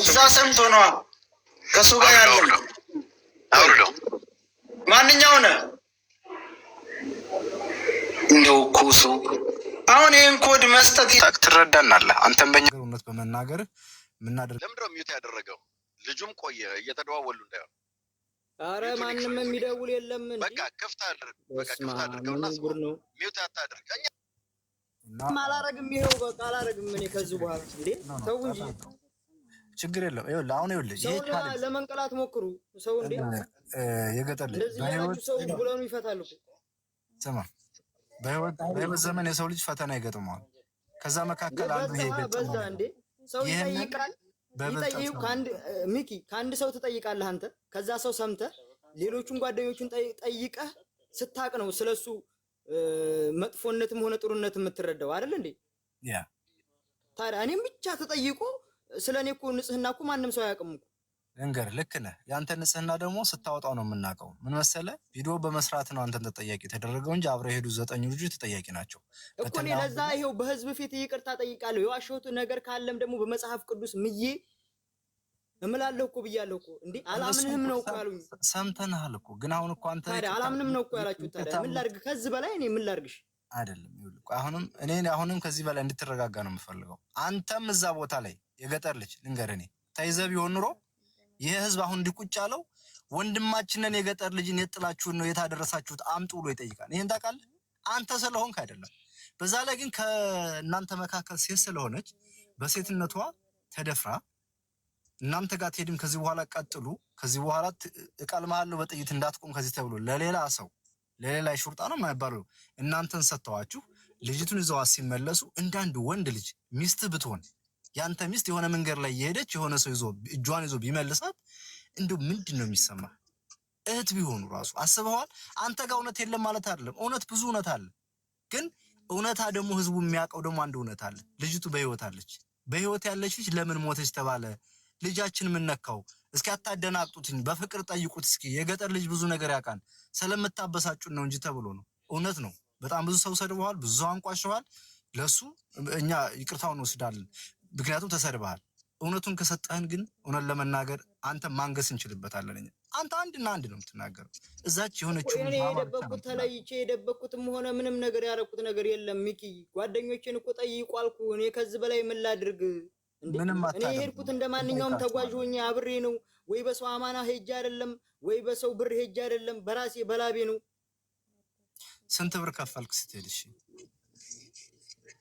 እዛ ሰምቶ ነዋ ከሱ ጋር ያለው አውርዶ ማንኛው ነው እንደው ኩሱ አሁን ይሄን ኮድ መስጠት ትረዳናለህ። አንተም በእኛ እውነት በመናገር ምናደርግ ለምንድን ነው ሚውት ያደረገው? ልጁም ቆየ እየተደዋወሉ እንዳይሆን። አረ ማንም የሚደውል የለም እንዴ? በቃ ክፍት አድርግ፣ በቃ ክፍት አድርገውና ሚውት አታድርግ። አላረግም፣ ይሄው በቃ አላረግም። እኔ ከዚህ በኋላ እንዴ ተው እንጂ ችግር የለም። ይኸውልህ አሁን ይኸውልህ ለመንቀላት ሞክሩ። ሰው እንዴ የገጠር ልጅ በህይወት ሰው ብለኑ ይፈታሉ። ስማ በህይወት ዘመን የሰው ልጅ ፈተና ይገጥመዋል። ከዛ መካከል አንዱ ይሄ በዛ እንዴ ሰው ይጠይቃል። ይጠይቁ ከአንድ ሰው ትጠይቃለህ አንተ። ከዛ ሰው ሰምተህ ሌሎቹን ጓደኞቹን ጠይቀህ ስታቅ ነው ስለሱ መጥፎነትም ሆነ ጥሩነት የምትረዳው አይደል እንዴ? ያ ታዲያ እኔም ብቻ ተጠይቆ ስለኔ እኮ ንጽህና እኮ ማንም ሰው አያውቅም እኮ። እንገር ልክ ነህ። ያንተ ንጽህና ደግሞ ስታወጣው ነው የምናውቀው። ምን መሰለህ ቪዲዮ በመስራት ነው አንተን ተጠያቂ ተደረገው እንጂ አብረው የሄዱ 9 ልጆች ተጠያቂ ናቸው እኮ። እኔ ለዛ ይሄው በህዝብ ፊት ይቅርታ ጠይቃለሁ። የዋሸሁት ነገር ካለም ደግሞ በመጽሐፍ ቅዱስ ምዬ እምላለሁ እኮ ብያለሁ እኮ። እንዴ አላምንህም ነው እኮ ያሉኝ። ሰምተናል እኮ ግን አሁን እኮ አንተ ታዲያ አላምንም ነው እኮ ያላችሁት። ታዲያ ምን ላድርግ? ከዚህ በላይ እኔ ምን ላድርግሽ? አይደለም ይኸውልህ አሁንም ከዚህ በላይ እንድትረጋጋ ነው የምፈልገው። አንተም እዛ ቦታ ላይ የገጠር ልጅ ልንገርህ፣ እኔ ተይዘህ ቢሆን ኑሮ ይሄ ህዝብ አሁን እንዲቁጭ ያለው ወንድማችንን የገጠር ልጅን የጥላችሁን ነው የታደረሳችሁት አምጡ ብሎ ይጠይቃል። ይሄን ታውቃለህ አንተ ስለሆንክ አይደለም። በዛ ላይ ግን ከእናንተ መካከል ሴት ስለሆነች በሴትነቷ ተደፍራ እናንተ ጋር ትሄድም። ከዚህ በኋላ ቀጥሉ፣ ከዚህ በኋላ እቀልምሃለሁ በጥይት እንዳትቆም ከዚህ ተብሎ ለሌላ ሰው ለሌላ ሹርጣ ነው የማይባለው እናንተን ሰጥተዋችሁ ልጅቱን ይዘዋት ሲመለሱ እንዳንድ ወንድ ልጅ ሚስት ብትሆን ያንተ ሚስት የሆነ መንገድ ላይ የሄደች የሆነ ሰው ይዞ እጇን ይዞ ቢመልሳት እንደው ምንድነው የሚሰማ? እህት ቢሆኑ ራሱ አስበዋል። አንተ ጋር እውነት የለም ማለት አይደለም። እውነት ብዙ እውነት አለ። ግን እውነታ ደግሞ ህዝቡ የሚያውቀው ደግሞ አንድ እውነት አለ። ልጅቱ በህይወት አለች። በህይወት ያለች ልጅ ለምን ሞተች ተባለ? ልጃችን ምን ነካው? እስኪ አታደናቅጡትኝ፣ በፍቅር ጠይቁት እስኪ። የገጠር ልጅ ብዙ ነገር ያውቃል። ስለምታበሳጩን ነው እንጂ ተብሎ ነው። እውነት ነው። በጣም ብዙ ሰው ሰድበዋል፣ ብዙ ሰው አንቋሸዋል። ለሱ እኛ ይቅርታውን ወስዳለን፣ ምክንያቱም ተሰድበሃል። እውነቱን ከሰጠህን ግን እውነት ለመናገር አንተ ማንገስ እንችልበታለን። አንተ አንድና አንድ ነው የምትናገረው። እዛች የሆነችው እኔ የደበቅኩት ተለይቼ የደበቅኩትም ሆነ ምንም ነገር ያደረኩት ነገር የለም። ሚኪ ጓደኞቼን እኮ ጠይቁ አልኩ። እኔ ከዚህ በላይ ምን ላድርግ? እኔ የሄድኩት እንደማንኛውም ተጓዥ ሆኜ አብሬ ነው። ወይ በሰው አማና ሄጄ አይደለም፣ ወይ በሰው ብር ሄጄ አይደለም፣ በራሴ በላቤ ነው። ስንት ብር ከፈልክ ስትሄድ? እሺ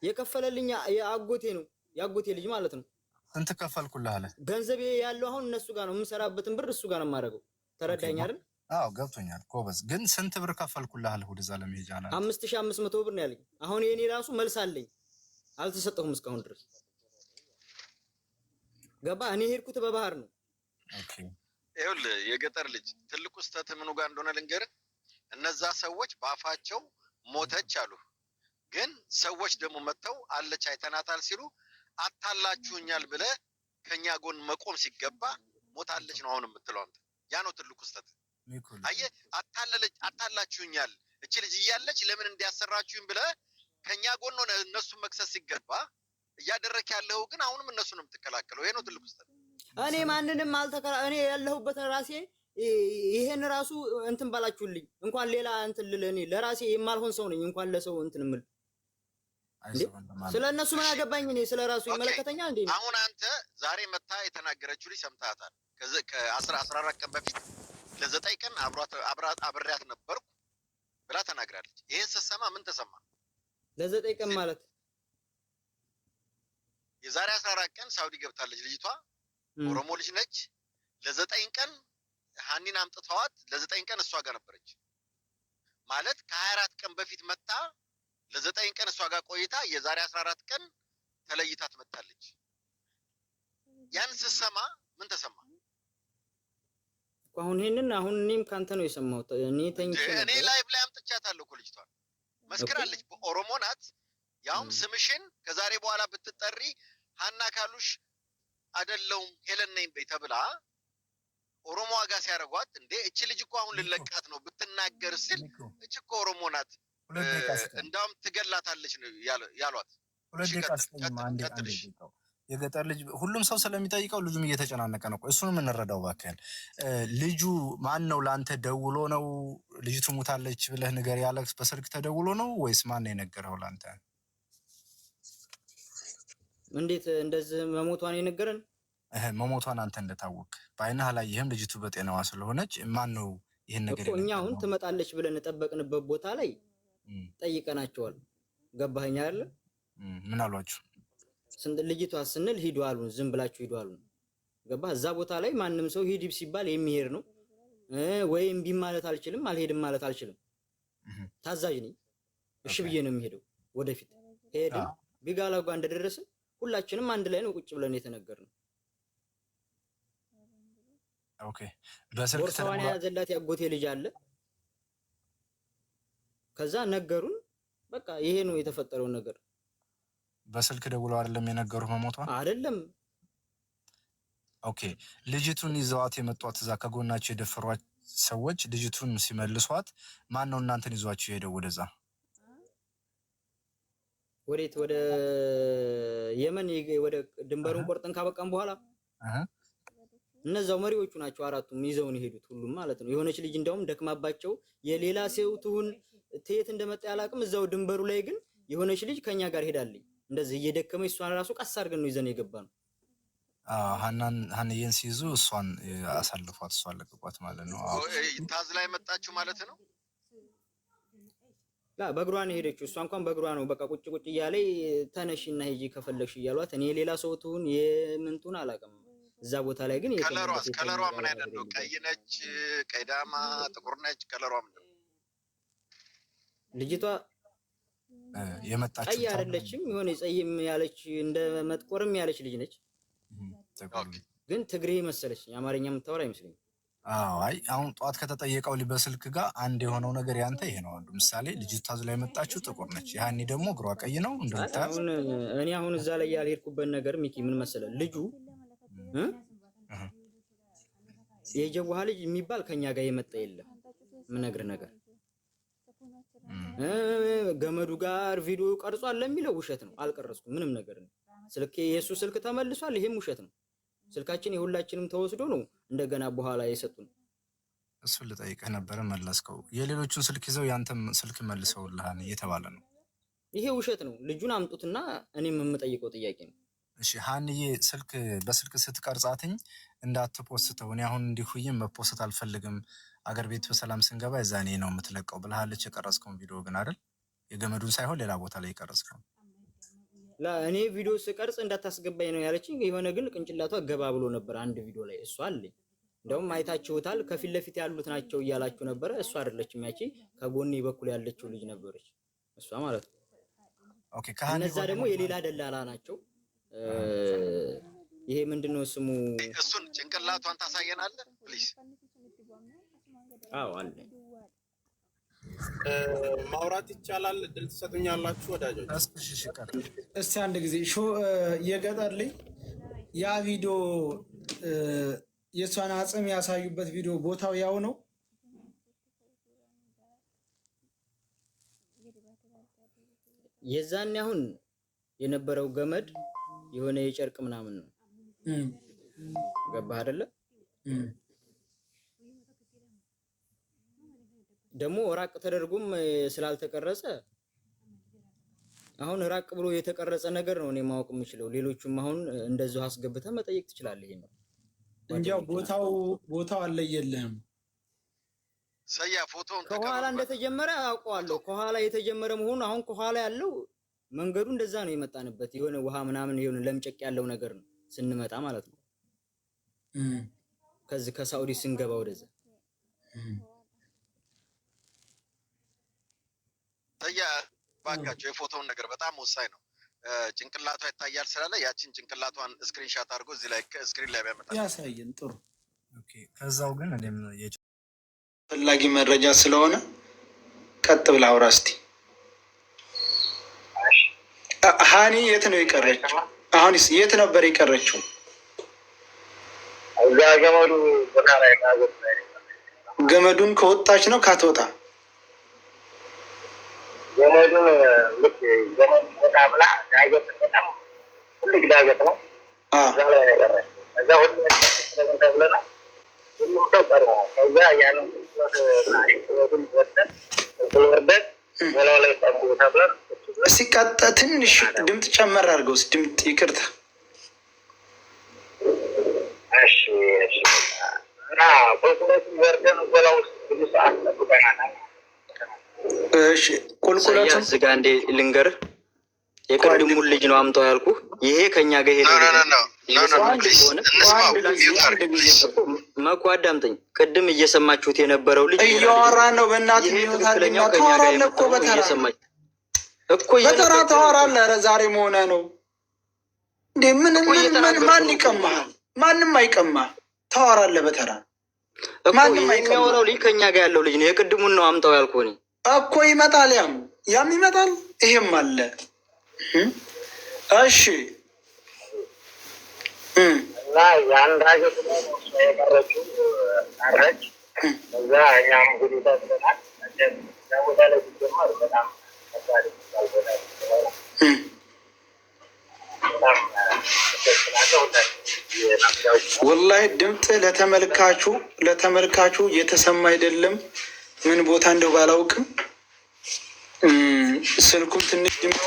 የከፈለልኝ የአጎቴ ነው፣ የአጎቴ ልጅ ማለት ነው። ስንት ከፈልኩልህ አለ? ገንዘቤ ያለው አሁን እነሱ ጋር ነው። የምሰራበትን ብር እሱ ጋር ነው የማደርገው። ተረዳኝ አይደል? አዎ ገብቶኛል። ጎበዝ። ግን ስንት ብር ከፈልኩልህ አለ? ወደዛ ለመሄጃ ነው 5500 ብር ነው ያለኝ። አሁን የኔ ራሱ መልስ አለኝ፣ አልተሰጠሁም እስካሁን ድረስ። ገባ? እኔ ሄድኩት በባህር ነው። ኦኬ ይኸውልህ የገጠር ልጅ ትልቁ ስህተት ምኑ ጋር እንደሆነ ልንገርህ። እነዛ ሰዎች በአፋቸው ሞተች አሉ፣ ግን ሰዎች ደግሞ መጥተው አለች አይተናታል ሲሉ አታላችሁኛል ብለህ ከኛ ጎን መቆም ሲገባ ሞታለች ነው አሁን የምትለው አንተ። ያ ነው ትልቁ ስህተት። አየህ፣ አታላችሁኛል እቺ ልጅ እያለች ለምን እንዲያሰራችሁኝ ብለህ ከኛ ጎን ሆነ እነሱን መክሰስ ሲገባ እያደረክ ያለው ግን አሁንም እነሱን የምትከላከለው። ይሄ ነው ትልቁ ስህተት። እኔ ማንንም እኔ ያለሁበት ራሴ ይሄን ራሱ እንትን ባላችሁልኝ እንኳን ሌላ እንትን ልለኔ ለራሴ የማልሆን ሰው ነኝ። እንኳን ለሰው እንትን ምል ስለነሱ ምን አገባኝ? እኔ ስለራሱ ይመለከተኛ እንዴ? አሁን አንተ ዛሬ መታ የተናገረችው ልጅ ሰምታታል። ከ14 ቀን በፊት ለ9 ቀን አብሬያት ነበርኩ ብላ ተናግራለች። ይሄን ስትሰማ ምን ተሰማ? ለ9 ቀን ማለት የዛሬ 14 ቀን ሳውዲ ገብታለች ልጅቷ። ኦሮሞ ልጅ ነች። ለ9 ቀን ሀኒን አምጥተዋት ለ9 ቀን እሷ ጋር ነበረች ማለት ከ24 ቀን በፊት መታ ለ9 ቀን እሷ ጋር ቆይታ የዛሬ 14 ቀን ተለይታት መጣለች። ያን ስትሰማ ምን ተሰማ? አሁን እኔም ካንተ ነው የሰማሁት። እኔ ላይቭ ላይ አምጥቻታለሁ እኮ ልጅቷን መስክራለች። ኦሮሞ ናት። ያውም ስምሽን ከዛሬ በኋላ ብትጠሪ ሀና ካሉሽ አይደለሁም ሄለን ነኝ በይ ተብላ ኦሮሞ ዋጋ ሲያደርጓት እንዴ እቺ ልጅ እኮ አሁን ልለቃት ነው ብትናገር ስል እቺ እኮ ኦሮሞ ናት እንዳውም ትገላታለች ነው ያሏት። የገጠር ልጅ ሁሉም ሰው ስለሚጠይቀው ልጁም እየተጨናነቀ ነው። እሱንም እንረዳው እባክህን። ልጁ ማን ነው? ለአንተ ደውሎ ነው ልጅቱ ሙታለች ብለህ ንገር ያለ በስልክ ተደውሎ ነው ወይስ ማን ነው የነገረው ለአንተ? እንዴት እንደዚህ መሞቷን የነገረን? መሞቷን አንተ እንደታወቅ በአይንህ አላየህም። ልጅቱ በጤናዋ ስለሆነች ማን ነው ይሄን ነገር እኮ እኛ አሁን ትመጣለች ብለን የጠበቅንበት ቦታ ላይ ጠይቀናቸዋል። ገባኸኝ አይደል? ምን አሏችሁ? ልጅቷ ስንል ሂዱ አሉን። ዝም ብላችሁ ሂዱ አሉን። ገባህ? እዛ ቦታ ላይ ማንም ሰው ሂድ ሲባል የሚሄድ ነው ወይ እምቢ ማለት አልችልም፣ አልሄድም ማለት አልችልም። ታዛዥ ነኝ። እሺ ብዬ ነው የሚሄደው። ወደፊት ሄድን ቢጋላ ጋር እንደደረስን ሁላችንም አንድ ላይ ነው ቁጭ ብለን የተነገርነው። ኦኬ በስልክ ቦርሳዋን ያዘላት ያጎቴ ልጅ አለ። ከዛ ነገሩን። በቃ ይሄ ነው የተፈጠረው ነገር። በስልክ ደውለው አይደለም የነገሩህ መሞቷን? አይደለም። ኦኬ ልጅቱን ይዘዋት የመጧት እዛ ከጎናቸው የደፈሯት ሰዎች ልጅቱን ሲመልሷት ማን ነው እናንተን ይዟችሁ የሄደው ወደዛ? ወዴት? ወደ የመን ወደ ድንበሩን ቆርጠን ካበቃን በኋላ እነዛው መሪዎቹ ናቸው አራቱም ይዘውን የሄዱት ሁሉም ማለት ነው። የሆነች ልጅ እንደውም ደክማባቸው የሌላ ሰው ትሁን ተየት እንደመጣ ያላቅም እዛው ድንበሩ ላይ ግን የሆነች ልጅ ከኛ ጋር ሄዳለች። እንደዚህ እየደከመች እሷን ራሱ ቀስ አድርገን ነው ይዘን የገባነው። ሀንዬን ሲይዙ እሷን አሳልፏት እሷን ለቅቋት ማለት ነው። ታዝ ላይ መጣችሁ ማለት ነው። በእግሯ ነው የሄደችው። እሷ እንኳን በእግሯ ነው በቃ ቁጭ ቁጭ እያለ ተነሽና ሂጂ ከፈለግሽ እያሏት እኔ ሌላ ሰው ትሁን የምንቱን አላውቅም። እዛ ቦታ ላይ ግን ከለሯ ምን አይነት ነው? ቀይ ነች፣ ቀይዳማ፣ ጥቁር ነች? ከለሯ ምንድን ነው? ልጅቷ የመጣችው አይ አይደለችም የሆነ ጸይም ያለች እንደ መጥቆርም ያለች ልጅ ነች ግን ትግሬ መሰለች አማርኛ የምታወራ አይመስልኝም አይ አሁን ጧት ከተጠየቀው በስልክ ጋር አንድ የሆነው ነገር ያንተ ይሄ ነው ለምሳሌ ልጅቷ ላይ መጣችው ጥቁር ነች ያኒ ደግሞ እግሯ ቀይ ነው እንደምታውቁ እኔ አሁን እዛ ላይ ያልሄድኩበት ነገር ሚኪ ምን መሰለ ልጁ የጀዋህ ልጅ የሚባል ከኛ ጋር የመጣ የለም ምን ነገር ነገር ገመዱ ጋር ቪዲዮ ቀርጿል ለሚለው ውሸት ነው አልቀረስኩም ምንም ነገር ነው ስልክ የሱ ስልክ ተመልሷል ይሄም ውሸት ነው ስልካችን የሁላችንም ተወስዶ ነው እንደገና በኋላ የሰጡን እሱ ልጠይቅህ ነበር መለስከው የሌሎቹን ስልክ ይዘው ያንተም ስልክ መልሰውልሃን እየተባለ ነው ይሄ ውሸት ነው ልጁን አምጡትና እኔም የምጠይቀው ጥያቄ ነው እሺ ሃንዬ ስልክ በስልክ ስትቀርጻትኝ እንዳትፖስተው እኔ አሁን እንዲሁይም መፖስት አልፈልግም አገር ቤት በሰላም ስንገባ እዛኔ ነው የምትለቀው ብለሃለች የቀረጽከው ቪዲዮ ግን አይደል የገመዱን ሳይሆን ሌላ ቦታ ላይ የቀረጽከው እኔ ቪዲዮ ስቀርጽ እንዳታስገባኝ ነው ያለችኝ የሆነ ግን ቅንጭላቷ ገባ ብሎ ነበር አንድ ቪዲዮ ላይ እሷ አለኝ እንደውም አይታችሁታል ከፊት ለፊት ያሉት ናቸው እያላችሁ ነበር እሷ አይደለችም ያቺ ከጎኔ በኩል ያለችው ልጅ ነበረች እሷ ማለት ነው ኦኬ ከነዛ ደግሞ የሌላ ደላላ ናቸው ይሄ ምንድነው ስሙ እሱን ጭንቅላቷን ታሳየናለህ ፕሊዝ አዎ አለ ማውራት ይቻላል እድል ትሰጡኛላችሁ ወዳጆች እስቲ አንድ ጊዜ የገጠር ልጅ ያ ቪዲዮ የሷን አጽም ያሳዩበት ቪዲዮ ቦታው ያው ነው የዛን አሁን የነበረው ገመድ የሆነ የጨርቅ ምናምን ነው ገባህ አይደለ ደግሞ ራቅ ተደርጎም ስላልተቀረጸ አሁን ራቅ ብሎ የተቀረጸ ነገር ነው እኔ ማወቅ የምችለው ሌሎቹም አሁን እንደዚህ አስገብተህ መጠየቅ ትችላለህ ይሄ ነው እንጃው ቦታው አለየልህም ሰያ ፎቶውን ከኋላ እንደተጀመረ አውቀዋለሁ ከኋላ የተጀመረ መሆኑ አሁን ከኋላ ያለው መንገዱ እንደዛ ነው የመጣንበት የሆነ ውሃ ምናምን የሆነ ለምጨቅ ያለው ነገር ነው ስንመጣ ማለት ነው ከዚህ ከሳውዲ ስንገባ ወደዛ ሰያ ባካቸው የፎቶውን ነገር በጣም ወሳኝ ነው ጭንቅላቷ ይታያል ስላለ ያቺን ጭንቅላቷን ስክሪንሻት አድርጎ እዚህ ላይ ስክሪን ላይ ያመጣል ያሳየን ጥሩ ኦኬ ከዛው ግን እኔም ፈላጊ መረጃ ስለሆነ ቀጥ ብላ አውራ እስቲ ሃኒ የት ነው የቀረችው አሁንስ የት ነበር የቀረችው እዛ ገመዱ ቦታ ላይ ገመዱን ከወጣች ነው ካትወጣ ገመዱን ልክ ገመዱ ቦታ ብላ ዳገት በጣም ትልቅ ዳገት ነው እዛ ላይ ነው የቀረችው እዛ ሁሉ ተብለና ሁሉም ሰው ቀረ ከዛ ያንን ወደን ወርደን ወላው ላይ ጠቡ ተብለን ሲቀጣ ትንሽ ድምጽ ጨመር አድርገውስ ድምጽ ይቅርታ እሺ እና ቁልቁለት ወርደን ወላው ብዙ ሰዓት ተቆጣናል እሺ ቁልቁለት ስጋ እንደ ልንገር የቀድሙን ልጅ ነው አምጣው ያልኩ ይሄ ከኛ ጋር መኩ አዳምጠኝ ቅድም እየሰማችሁት የነበረው ልጅ እያወራ ነው በእናትህ ይወታልኛ ታወራለህ እኮ በተራ ታወራለህ ኧረ ዛሬ መሆነ ነው እንዴ ምን ማን ይቀማሃል ማንም አይቀማህ ታወራለህ በተራ ማንም አይቀማው ልጅ ከኛ ጋር ያለው ልጅ ነው የቀድሙን ነው አምጣው ያልኩ እኮ ይመጣል ያም ይመጣል ይሄም አለ እሺ እና የአንድ ሀገር የቀረችው አረች እዛ እኛም እንግዲህ ተብለናል ቦታ ላይ ሲጀመር በጣም ከባድ ወላሂ ድምፅ ለተመልካቹ የተሰማ አይደለም ምን ቦታ እንደው ባላውቅም ስልኩም ትንሽ ድምፅ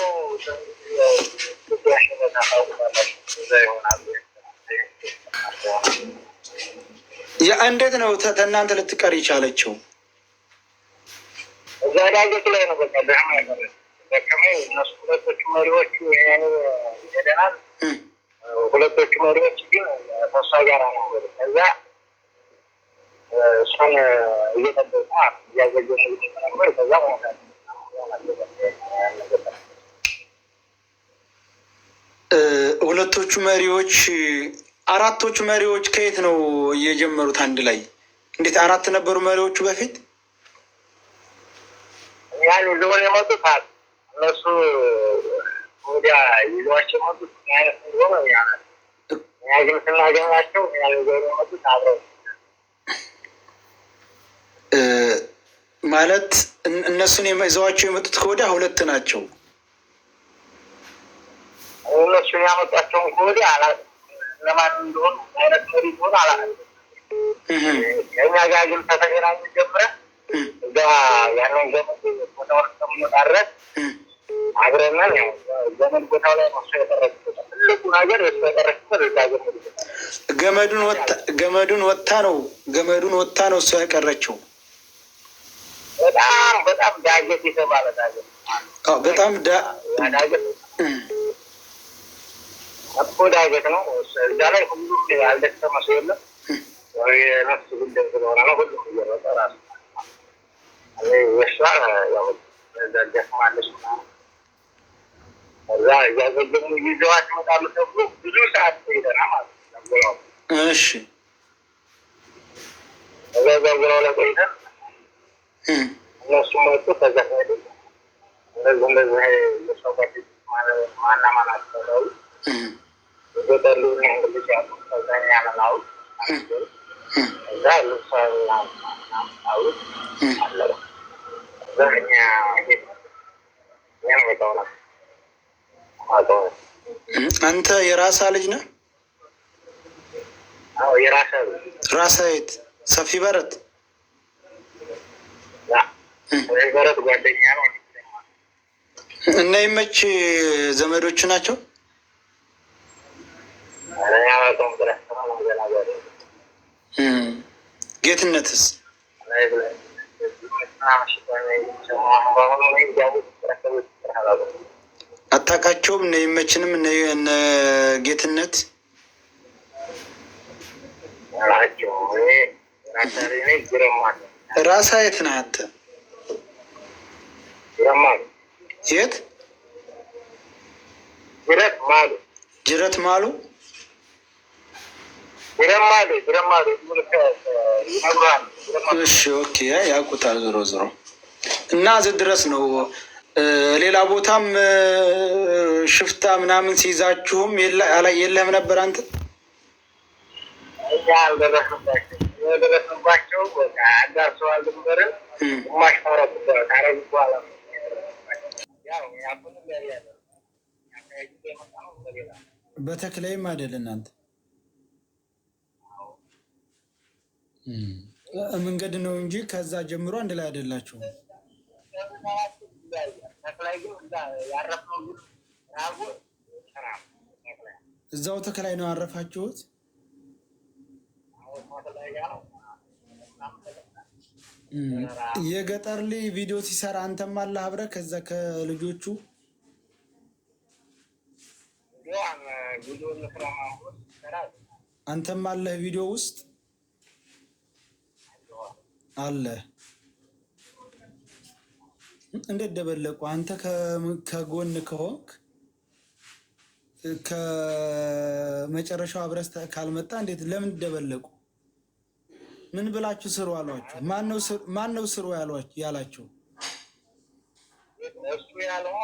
እንዴት ነው እናንተ ልትቀር ይቻለችው እዛ ዳገት ላይ ነው በቃ ደህና ያቀረ በከመ እነሱ ሁለቶቹ መሪዎቹ ይሄደናል ሁለቶቹ መሪዎች ግን ተስፋ ጋር ነው ከዛ እሷን እየጠበቁ እያዘገሙ ነበር ከዛ ማለት ሁለቶቹ መሪዎች አራቶቹ መሪዎች ከየት ነው የጀመሩት? አንድ ላይ እንዴት አራት ነበሩ መሪዎቹ በፊት? ያን ይዘውን የመጡት እነሱ ወዲያ ይዘዋቸው የመጡት አይነት ሆነ ያ ግን ስናገኛቸው ያን ይዘውን የመጡት አብረው ማለት እነሱን ይዘዋቸው የመጡት ከወዲያ ሁለት ናቸው። እነሱን ያመጧቸውን ከወዲያ ለማን እንደሆኑ አይነት መሪ ሆነ አላውቅም። ከእኛ ጋር ግን ከተገናኙ ጀምረ እዛ ያንን ዘመድ ቦታውን እስከምንወጣ ድረስ አብረናል። ያው ዘመድ ቦታው ላይ ነው የቀረችበት ትልቁ ነገር እሱ የቀረችበት እዛ ገመዱን ወጥታ ነው እሱ ያቀረችው። በጣም ዳገት የተባለ ዳገት በጣም ዳገት እኮ ዳገት ነው። እዛ ላይ ሁሉም ያልደከመ ሰው የለም። ነፍስ ጉዳይ ስለሆነ ነው ሁሉም እየሮጠ ራሱ ወሻ ያው ደክማለች ምናምን እዛ እያዘገሙ ይዘዋት ይመጣሉ ተብሎ ብዙ ሰዓት ሄደናል ማለት ነው። እሺ እዛ ዘግነው ለቆይተን እነሱ መጡ። ከዛ ሄዱ እንደዚህ የሰው ጋር ማና ማናቸው ገጠሉ እንግሊዝ ያሉ ከዛ ያመናው እዛ ልብሳና አው አለ ዘኛ አንተ የራሳ ልጅ ነህ? አዎ የራሳ ራሳይት ሰፊ በረት በረት ጓደኛ ነው እና ይመች ዘመዶች ናቸው። ጌትነትስ አታውቃቸውም? እነ ይመችንም እነ ጌትነት ራሳ የት ነህ አንተ? የት? ጅረት ማሉ እሺ ኦኬ ያውቁታል። ዞሮ ዞሮ እና እዚህ ድረስ ነው። ሌላ ቦታም ሽፍታ ምናምን ሲይዛችሁም የለህም ነበር አንተ? ደረስንባቸው አዳርሰዋል ድንበርን ግማሽ ታረግ በኋላ በተክላይም አይደል እናንተ መንገድ ነው እንጂ ከዛ ጀምሮ አንድ ላይ አይደላችሁም። እዛው ተክላይ ነው ያረፋችሁት? የገጠር ልጅ ቪዲዮ ሲሰራ አንተም አለህ አብረህ ከዛ ከልጆቹ? አንተም አለህ ቪዲዮ ውስጥ አለ? እንዴት ደበለቁ? አንተ ከጎን ከሆንክ ከመጨረሻው አብረህ ካልመጣ እንዴት ለምን ደበለቁ? ምን ብላችሁ ስሩ አሏችሁ? ማን ነው ስሩ ያላችሁ? እሱ ያለው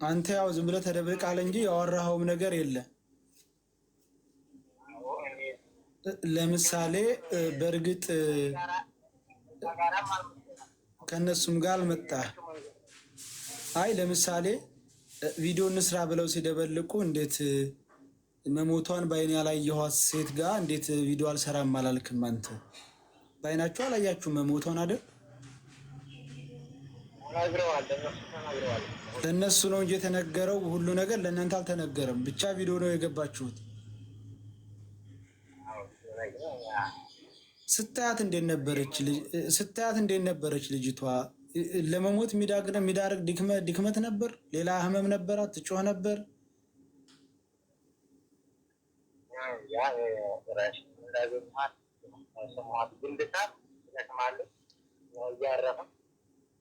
አንተ ያው ዝም ብለህ ተደብቃል እንጂ ያወራኸውም ነገር የለ። ለምሳሌ በእርግጥ ከነሱም ጋር አልመጣህ። አይ ለምሳሌ ቪዲዮ እንስራ ብለው ሲደበልቁ እንዴት መሞቷን በአይን ያላየኋት ሴት ጋር እንዴት ቪዲዮ አልሰራም አላልክም? አንተ በአይናችሁ አላያችሁ መሞቷን አይደል? ለእነሱ ነው እንጂ የተነገረው ሁሉ ነገር ለእናንተ አልተነገረም። ብቻ ቪዲዮ ነው የገባችሁት። ስታያት እንዴት ነበረች ልጅቷ? ለመሞት የሚዳርግ ድክመት ነበር? ሌላ ህመም ነበራት? ትጮህ ነበር?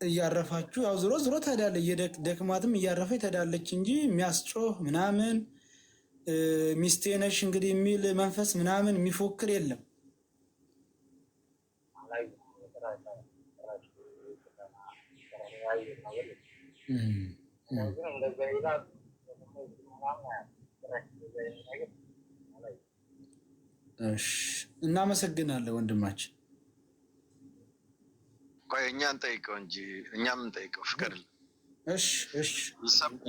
እያረፋችሁ ያው ዝሮ ዝሮ ትሄዳለች። ደክማትም እያረፈች ትሄዳለች እንጂ የሚያስጮህ ምናምን ሚስቴ ነሽ እንግዲህ የሚል መንፈስ ምናምን የሚፎክር የለም። እናመሰግናለን ወንድማችን። ቆይ እኛ እንጠይቀው እንጂ እኛ ምን ጠይቀው? ፍቀድልን። እሺ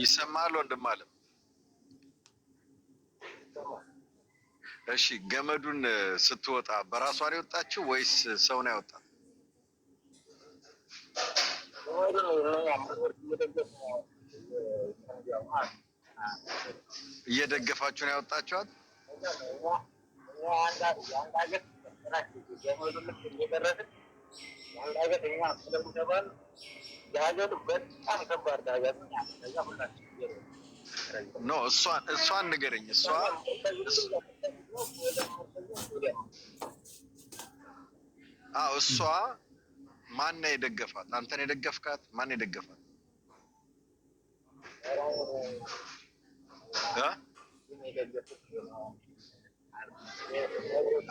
ይሰማል ወንድም አለ። እሺ ገመዱን ስትወጣ በራሷ ነው የወጣችው ወይስ ሰው ነው ያወጣት? እየደገፋችሁ ነው ያወጣችኋት? ኖ እሷን ንገረኝ። እሷ ማን ነው የደገፋት? አንተ ነው የደገፍካት? ማን ነው የደገፋት?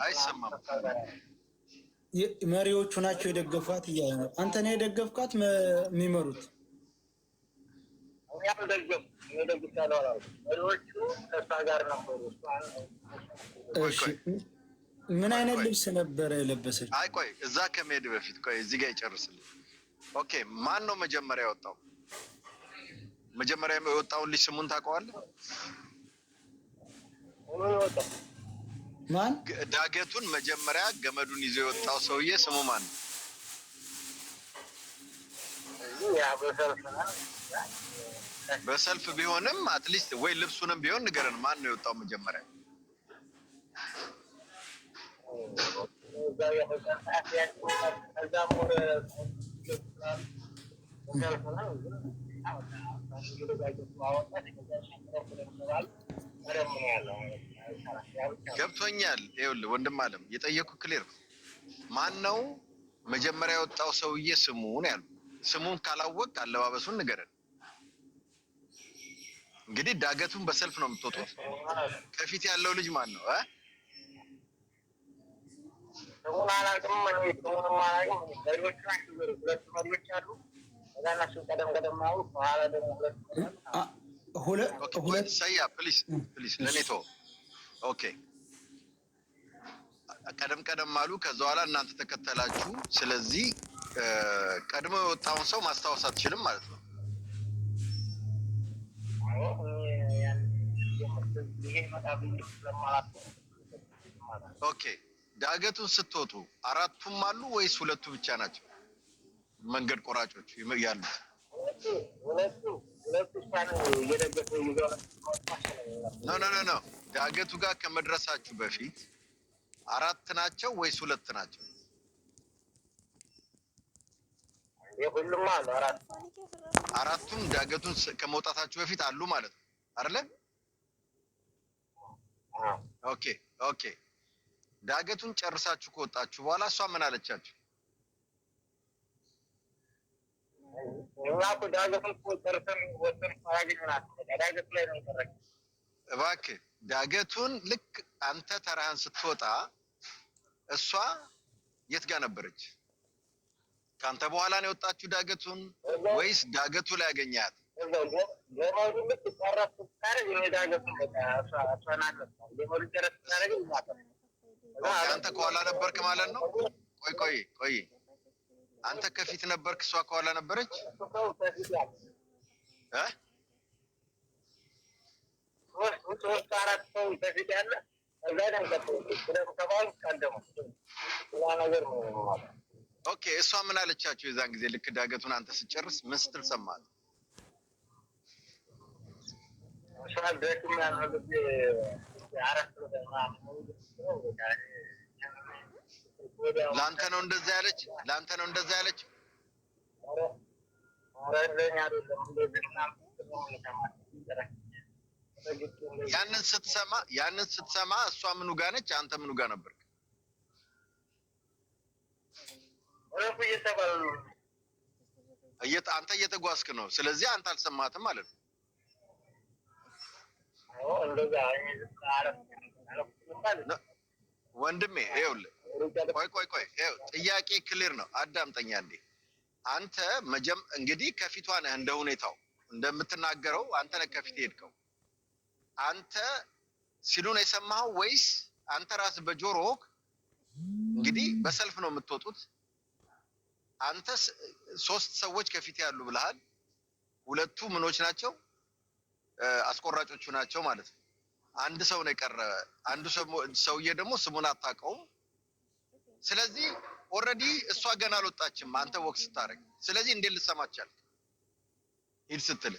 አይሰማም። መሪዎቹ ናቸው የደገፏት እያለ ነው። አንተ ነው የደገፍካት? የሚመሩት ምን አይነት ልብስ ነበረ የለበሰች? አይ ቆይ እዛ ከመሄድ በፊት ቆይ እዚህ ጋር ይጨርስልኝ። ኦኬ ማን ነው መጀመሪያ ያወጣው? መጀመሪያ የወጣውን ልጅ ስሙን ታውቀዋለህ? ማን? ዳገቱን መጀመሪያ ገመዱን ይዞ የወጣው ሰውዬ ስሙ ማን ነው? በሰልፍ ቢሆንም አትሊስት ወይ ልብሱንም ቢሆን ንገረን። ማን ነው የወጣው መጀመሪያ? ገብቶኛል። ይኸውልህ ወንድም አለም የጠየኩህ ክሊር ማን ነው መጀመሪያ የወጣው ሰውዬ ስሙ ነው ያሉ። ስሙን ካላወቅ አለባበሱን ንገረን። እንግዲህ ዳገቱን በሰልፍ ነው የምትወጡት። ከፊት ያለው ልጅ ማን ነው? ሰያ ፕሊስ ለኔ ተው። ኦኬ ቀደም አሉ። ከዛ በኋላ እናንተ ተከተላችሁ። ስለዚህ ቀድሞ የወጣውን ሰው ማስታወስ አትችልም ማለት ነው። ኦኬ ዳገቱን ስትወጡ አራቱም አሉ ወይስ ሁለቱ ብቻ ናቸው መንገድ ቆራጮች ያሉት? ኖ ዳገቱ ጋር ከመድረሳችሁ በፊት አራት ናቸው ወይስ ሁለት ናቸው? አራቱም ዳገቱን ከመውጣታችሁ በፊት አሉ ማለት ነው አይደለ? ኦኬ ዳገቱን ጨርሳችሁ ከወጣችሁ በኋላ እሷ ምን አለቻችሁ? እባክህ ዳገቱን ልክ አንተ ተራህን ስትወጣ እሷ የት ጋር ነበረች? ከአንተ በኋላ ነው የወጣችሁ ዳገቱን ወይስ ዳገቱ ላይ ያገኛት? አንተ ከኋላ ነበርክ ማለት ነው? ቆይ አንተ ከፊት ነበርክ፣ እሷ ከኋላ ነበረች? ኦኬ እሷ ምን አለቻችሁ የዛን ጊዜ ልክ ዳገቱን አንተ ስጨርስ ምን ስትል ሰማት? ላንተ ነው እንደዛ ያለች? ላንተ ነው እንደዛ ያለች? ያንን ስትሰማ እሷ ምኑ ጋር ነች? አንተ ምኑ ጋር ነበር? አንተ እየተጓዝክ ነው። ስለዚህ አንተ አልሰማትም ማለት ነው። ወንድሜ ይኸውልህ፣ ቆይ ጥያቄ ክሊር ነው። አዳምጠኛ እንዴ አንተ እንግዲህ ከፊቷ ነህ፣ እንደ ሁኔታው እንደምትናገረው አንተ ነህ ከፊት ሄድከው። አንተ ሲሉ ነው የሰማኸው ወይስ አንተ ራስህ በጆሮህ? እንግዲህ በሰልፍ ነው የምትወጡት። አንተ 3 ሰዎች ከፊት ያሉ ብለሃል። 2 ምኖች ናቸው? አስቆራጮቹ ናቸው ማለት ነው። አንድ ሰው ነው የቀረ። አንዱ ሰውዬ ደግሞ ስሙን አታውቀውም። ስለዚህ ኦልሬዲ እሷ ገና አልወጣችም አንተ ወክስ ስታረግ። ስለዚህ እንዴት ልትሰማት ቻልክ? ሂድ ስትል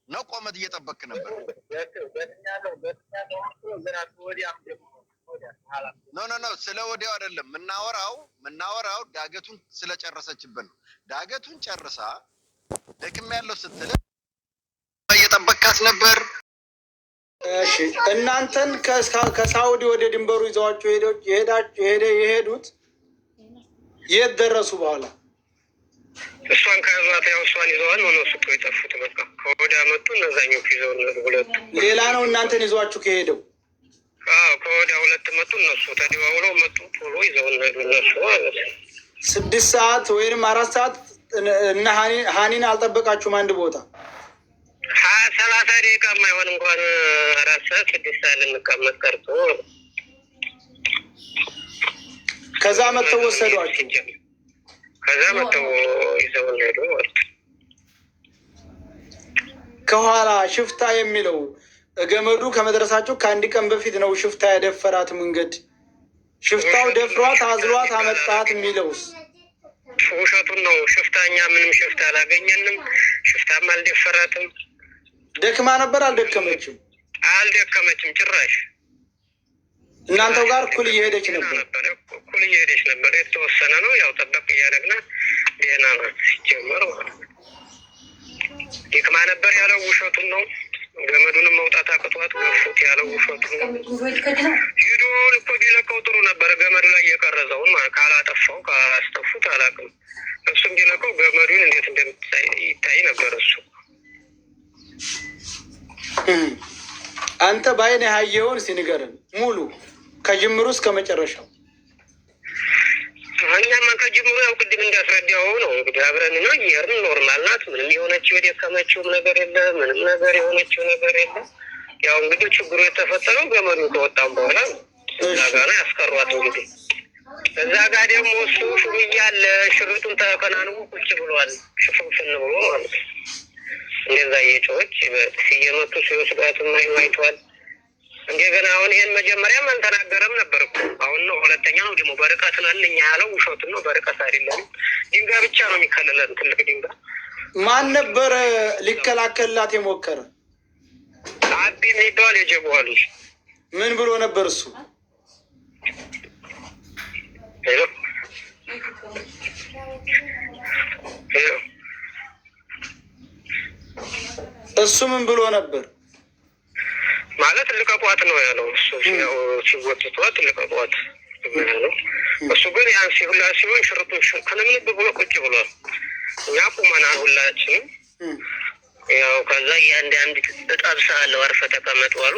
ነው ቆመት እየጠበቅክ ነበር? ኖ ስለ ወዲያው አይደለም ምናወራው ዳገቱን ስለጨረሰችብን ነው። ዳገቱን ጨርሳ ደክም ያለው ስትል እየጠበቅካት ነበር። እሺ እናንተን ከሳውዲ ወደ ድንበሩ ይዘዋችሁ የሄዱት የት ደረሱ? በኋላ እሷን ከያዟት ያው እሷን ይዘዋል ነው እነሱ እኮ የጠፉት። በቃ ከወዲያ መጡ እነዛኞቹ ይዘው ሁለቱ። ሌላ ነው እናንተን ይዟችሁ ከሄደው? አዎ ከወዲያ 2 መጡ እነሱ ተደዋውለው መጡ። ቶሎ ይዘው እነሱ ማለት 6 ሰዓት ወይንም 4 ሰዓት እና ሀኒን አልጠበቃችሁም አንድ ቦታ? 30 ደቂቃ የማይሆን እንኳን 4 ሰዓት 6 ሰዓት ልንቀመጥ ቀርቶ ከዛ መተው ወሰዷችሁ። ከዛ መተው ይዘው ሄዱ ማለት ከኋላ ሽፍታ የሚለው ገመዱ ከመድረሳቸው ከአንድ ቀን በፊት ነው ሽፍታ ያደፈራት መንገድ። ሽፍታው ደፍሯት አዝሏት አመጣት የሚለውስ ውሸቱን ነው። ሽፍታኛ ምንም ሽፍታ አላገኘንም። ሽፍታም አልደፈራትም። ደክማ ነበር? አልደከመችም? አልደከመችም ጭራሽ። እናንተው ጋር እኩል እየሄደች ነበር? እኩል እየሄደች ነበር። የተወሰነ ነው ያው ጠበቅ እያደረግና ደህና ናት ሲጀመር ማለት ነው። ደክማ ነበር ያለው ውሸቱን ነው። ገመዱንም መውጣት አቅቷት ገፉት ያለው ውሸቱን ነው። ቪዲዮውን እኮ ቢለቀው ጥሩ ነበር። ገመዱ ላይ የቀረጸውን ማለት ካላጠፋው ካላስጠፉት አላውቅም። እሱም ቢለቀው ገመዱን እንዴት እንደምታይ ይታይ ነበር እሱ። አንተ በአይን ያየኸውን እስኪ ንገረን ሙሉ ከጅምሩ እስከ መጨረሻው። እኛማ ከጅምሩ ያው ቅድም እንዳስረዳው ነው እንግዲህ አብረን ነው እየሄድን ኖርማል ናት። ምንም የሆነችው የደከመችውም ነገር የለ፣ ምንም ነገር የሆነችው ነገር የለ። ያው እንግዲህ ችግሩ የተፈጠረው ገመዱን ከወጣም በኋላ እዛ ጋር ነው ያስቀሯት። እንግዲህ እዛ ጋር ደግሞ እሱ ሹም እያለ ሽርጡን ተከናንቦ ቁጭ ብሏል። ሽፍንፍን ብሎ ማለት ነው። እንደዛ እየጮኸች ሲየመቱ ሲወስዷትም አይተዋል። እንደገና አሁን ይሄን መጀመሪያም አልተናገረም ነበር እኮ። አሁን ነው ሁለተኛ ነው ደግሞ በርቀት ነን እኛ ያለው ውሸቱን ነው። በርቀት አይደለም ድንጋይ ብቻ ነው የሚከለለን፣ ትልቅ ድንጋይ። ማን ነበረ ሊከላከልላት የሞከረ? አቢ የሚባል የጀቡዋ ልጅ። ምን ብሎ ነበር እሱ? ሄሎ እሱ ምን ብሎ ነበር ማለት? ልቀቋት ነው ያለው እሱ። ያው ሲወጥቷት ልቀቋት ነው እሱ። ግን ያን ሲሁላ ሲሆን ሽርጡን ከነምንብ ብሎ ቁጭ ብሏል። እኛ ቁመናል ሁላችንም። ያው ከዛ እያንዳንድ እጠብስሃለሁ አርፈህ ተቀመጥ አሉ።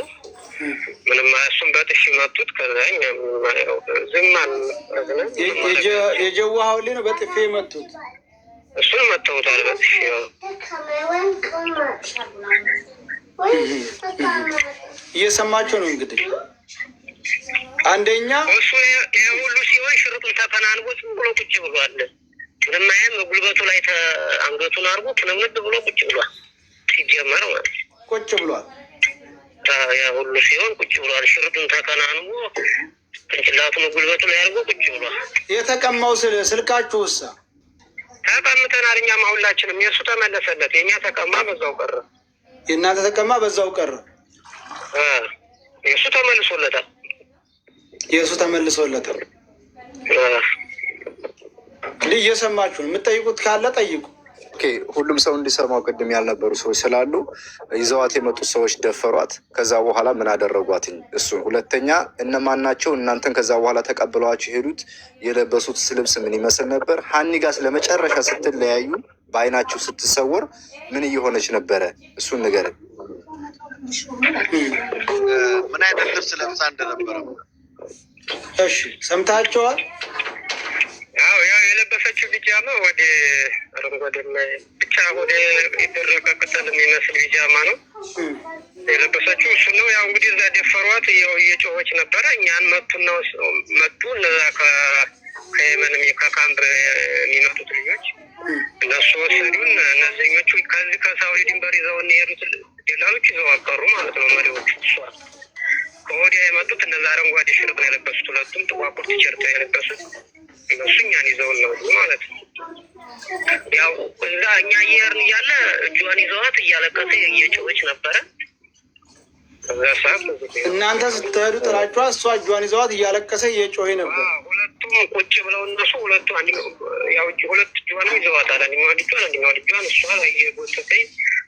ምንም እሱም በጥፊ መቱት። ከዛ ዝም አልን። የጀዋሃው ላይ ነው በጥፊ መቱት። እሱን መተውታል በጥፊ። እየሰማችሁ ነው እንግዲህ። አንደኛ እሱ ይሄ ሁሉ ሲሆን ሽርጡን ተከናንቦ ዝም ብሎ ቁጭ ብሏል። ምንም አይነት ጉልበቱ ላይ አንገቱን አድርጎ ትንምድ ብሎ ቁጭ ብሏል። ሲጀመር ማለት ቁጭ ብሏል። ያ ሁሉ ሲሆን ቁጭ ብሏል። ሽርጡን ተከናንቦ ቅንጭላቱን ጉልበቱ ላይ አድርጎ ቁጭ ብሏል። የተቀማው ስልካችሁ ውሳ ተቀምተናል። እኛም ሁላችንም የእሱ ተመለሰለት፣ የእኛ ተቀማ በዛው ቀረ። የእናንተ ተቀማ በዛው ቀረ። የእሱ ተመልሶለታል። የእሱ ተመልሶለታል። እንግዲህ እየሰማችሁ ነው። የምትጠይቁት ካለ ጠይቁ። ሁሉም ሰው እንዲሰማው ቅድም ያልነበሩ ሰዎች ስላሉ ይዘዋት የመጡት ሰዎች ደፈሯት። ከዛ በኋላ ምን አደረጓት? እሱን ሁለተኛ እነማን ናቸው? እናንተን ከዛ በኋላ ተቀብለዋችሁ የሄዱት የለበሱት ልብስ ምን ይመስል ነበር? ሀኒ ጋር ስለመጨረሻ ስትለያዩ በአይናችሁ ስትሰወር ምን እየሆነች ነበረ? እሱን ንገረን። ምን አይነት ልብስ ለብሳ እንደነበረ እሺ ሰምታችኋል? ያው የለበሰችው ቢጃማ ወደ አረንጓዴ ብቻ ወደ የደረቀ ቅጠል የሚመስል ቢጃማ ነው የለበሰችው። እሱ ነው ያው እንግዲህ እዛ ደፈሯት። ያው እየጮኸች ነበረ። እኛን መጡ እነዛ ከየመንም ከካምፕ የሚመጡት ልጆች እነሱ ወሰዱን። እነዚኞቹ ከዚህ ከሳውዲ ድንበር ይዘው የሄዱት ደላሎች ይዘው አቀሩ ማለት ነው መሪዎቹ። እሷ ከወዲያ የመጡት እነዛ አረንጓዴ ሽርጥ ነው የለበሱት። ሁለቱም ጥቋቁር ቲሸርት የለበሱት እነሱ እኛን ይዘውን ነው ማለት ነው። ያው እዛ እኛ እየሄድን እያለ እጇን ይዘዋት እያለቀሰ እየጮኸች ነበረ። እዛ ሰዓት እናንተ ስትሄዱ ጥላችኋት፣ እሷ እጇን ይዘዋት እያለቀሰ እየጮኸ ነበር። ሁለቱም ቁጭ ብለው እነሱ ሁለት እጇንም ይዘዋታል። አንደኛዋ ልጇን እሷ እየጎተተኝ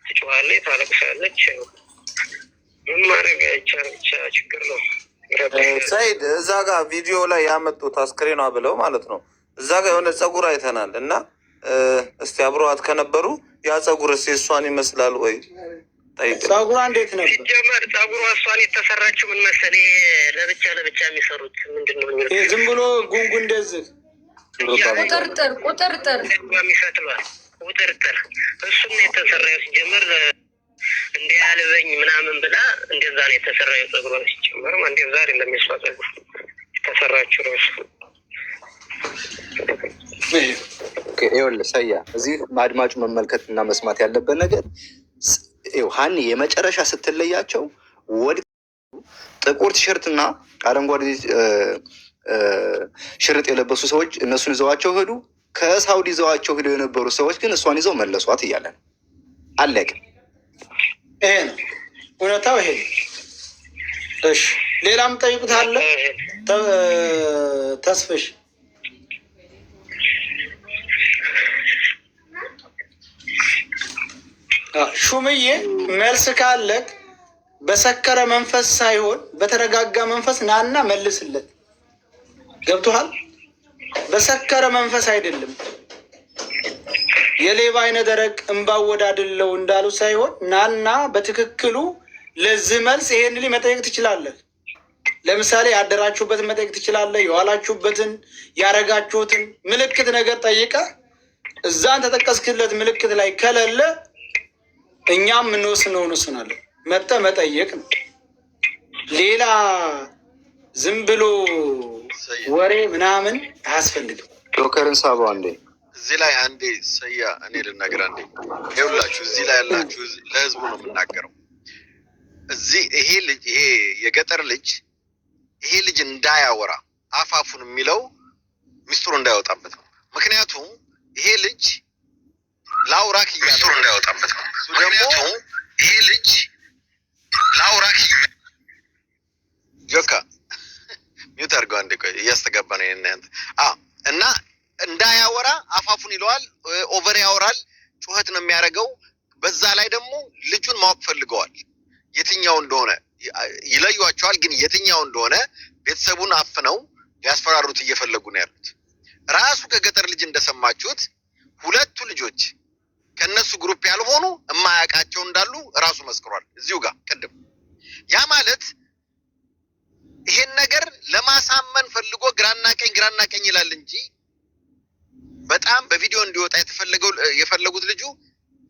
ትጮኻለች፣ ታለቅሳለች። ምን ማድረግ አይቻልም። ብቻ ችግር ነው። ሰይድ እዛ ጋር ቪዲዮ ላይ ያመጡት አስክሬኗ ብለው ማለት ነው። እዛ ጋር የሆነ ፀጉር አይተናል እና እስቲ አብረዋት ከነበሩ ያ ፀጉር ስ እሷን ይመስላል ወይ? ፀጉሯ እንዴት ነበር? ሲጀመር ፀጉሯ እሷን የተሰራችው ምን መሰለህ? ለብቻ የሚሰሩት ምንድን ነው ዝም ብሎ ጉንጉን እንደዚህ ቁጥርጥር የሚፈትሏል። ቁጥርጥር እሱም የተሰራው ሲጀመር እንዲያልበኝ ምናምን ብላ እንደዛ ነው የተሰራ። የፀጉሯ ሲጨመር እንደዛ አይደለም የሷ ፀጉር የተሰራችው ራሱ። ይኸውልህ ሰያ፣ እዚህ አድማጩ መመልከት እና መስማት ያለበት ነገር ሀኒ የመጨረሻ ስትለያቸው ወድ ጥቁር ቲሸርትና አረንጓዴ ሽርጥ የለበሱ ሰዎች እነሱን ይዘዋቸው ሄዱ። ከሳውዲ ይዘዋቸው ሄደው የነበሩ ሰዎች ግን እሷን ይዘው መለሷት እያለ ነው። አለቀ። ይሄ ነው እውነታው። ይሄ እሺ፣ ሌላም ጠይቁት አለ ተስፍሽ ሹምዬ መልስ ካለክ በሰከረ መንፈስ ሳይሆን በተረጋጋ መንፈስ ናና መልስለት። ገብቶሃል? በሰከረ መንፈስ አይደለም። የሌባ አይነ ደረቅ እንባወዳድለው እንዳሉ ሳይሆን ናና በትክክሉ ለዚህ መልስ ይሄን ልጅ መጠየቅ ትችላለህ። ለምሳሌ ያደራችሁበትን መጠየቅ ትችላለህ። የዋላችሁበትን ያረጋችሁትን ምልክት ነገር ጠይቀ እዛን ተጠቀስክለት ምልክት ላይ ከሌለ እኛም የምንወስነው እንወስናለን። መጠ መጠየቅ ነው። ሌላ ዝም ብሎ ወሬ ምናምን አያስፈልግም። ጆከርን ሳባ እንዴ እዚህ ላይ አንዴ ሰያ እኔ ልናገር አንዴ። ይኸውላችሁ እዚህ ላይ ያላችሁ ለህዝቡ ነው የምናገረው። እዚህ ይሄ የገጠር ልጅ ይሄ ልጅ እንዳያወራ አፋፉን የሚለው ሚስጥሩ እንዳያወጣበት ነው። ምክንያቱም ይሄ ልጅ ላውራክ ሚስጥሩ እንዳያወጣበት ነው። ምክንያቱም ይሄ ልጅ ላውራክ ጆካ ሚውት አድርገው አንዴ፣ ቆይ እያስተጋባ ነው እናንተ እና እንዳያወራ አፋፉን ይለዋል። ኦቨር ያወራል፣ ጩኸት ነው የሚያደርገው። በዛ ላይ ደግሞ ልጁን ማወቅ ፈልገዋል። የትኛው እንደሆነ ይለዩዋቸዋል፣ ግን የትኛው እንደሆነ ቤተሰቡን አፍነው ሊያስፈራሩት እየፈለጉ ነው ያሉት። ራሱ ከገጠር ልጅ እንደሰማችሁት ሁለቱ ልጆች ከነሱ ግሩፕ ያልሆኑ የማያውቃቸው እንዳሉ ራሱ መስክሯል እዚሁ ጋር ቅድም። ያ ማለት ይሄን ነገር ለማሳመን ፈልጎ ግራና ቀኝ ይላል እንጂ በጣም በቪዲዮ እንዲወጣ የፈለጉት ልጁ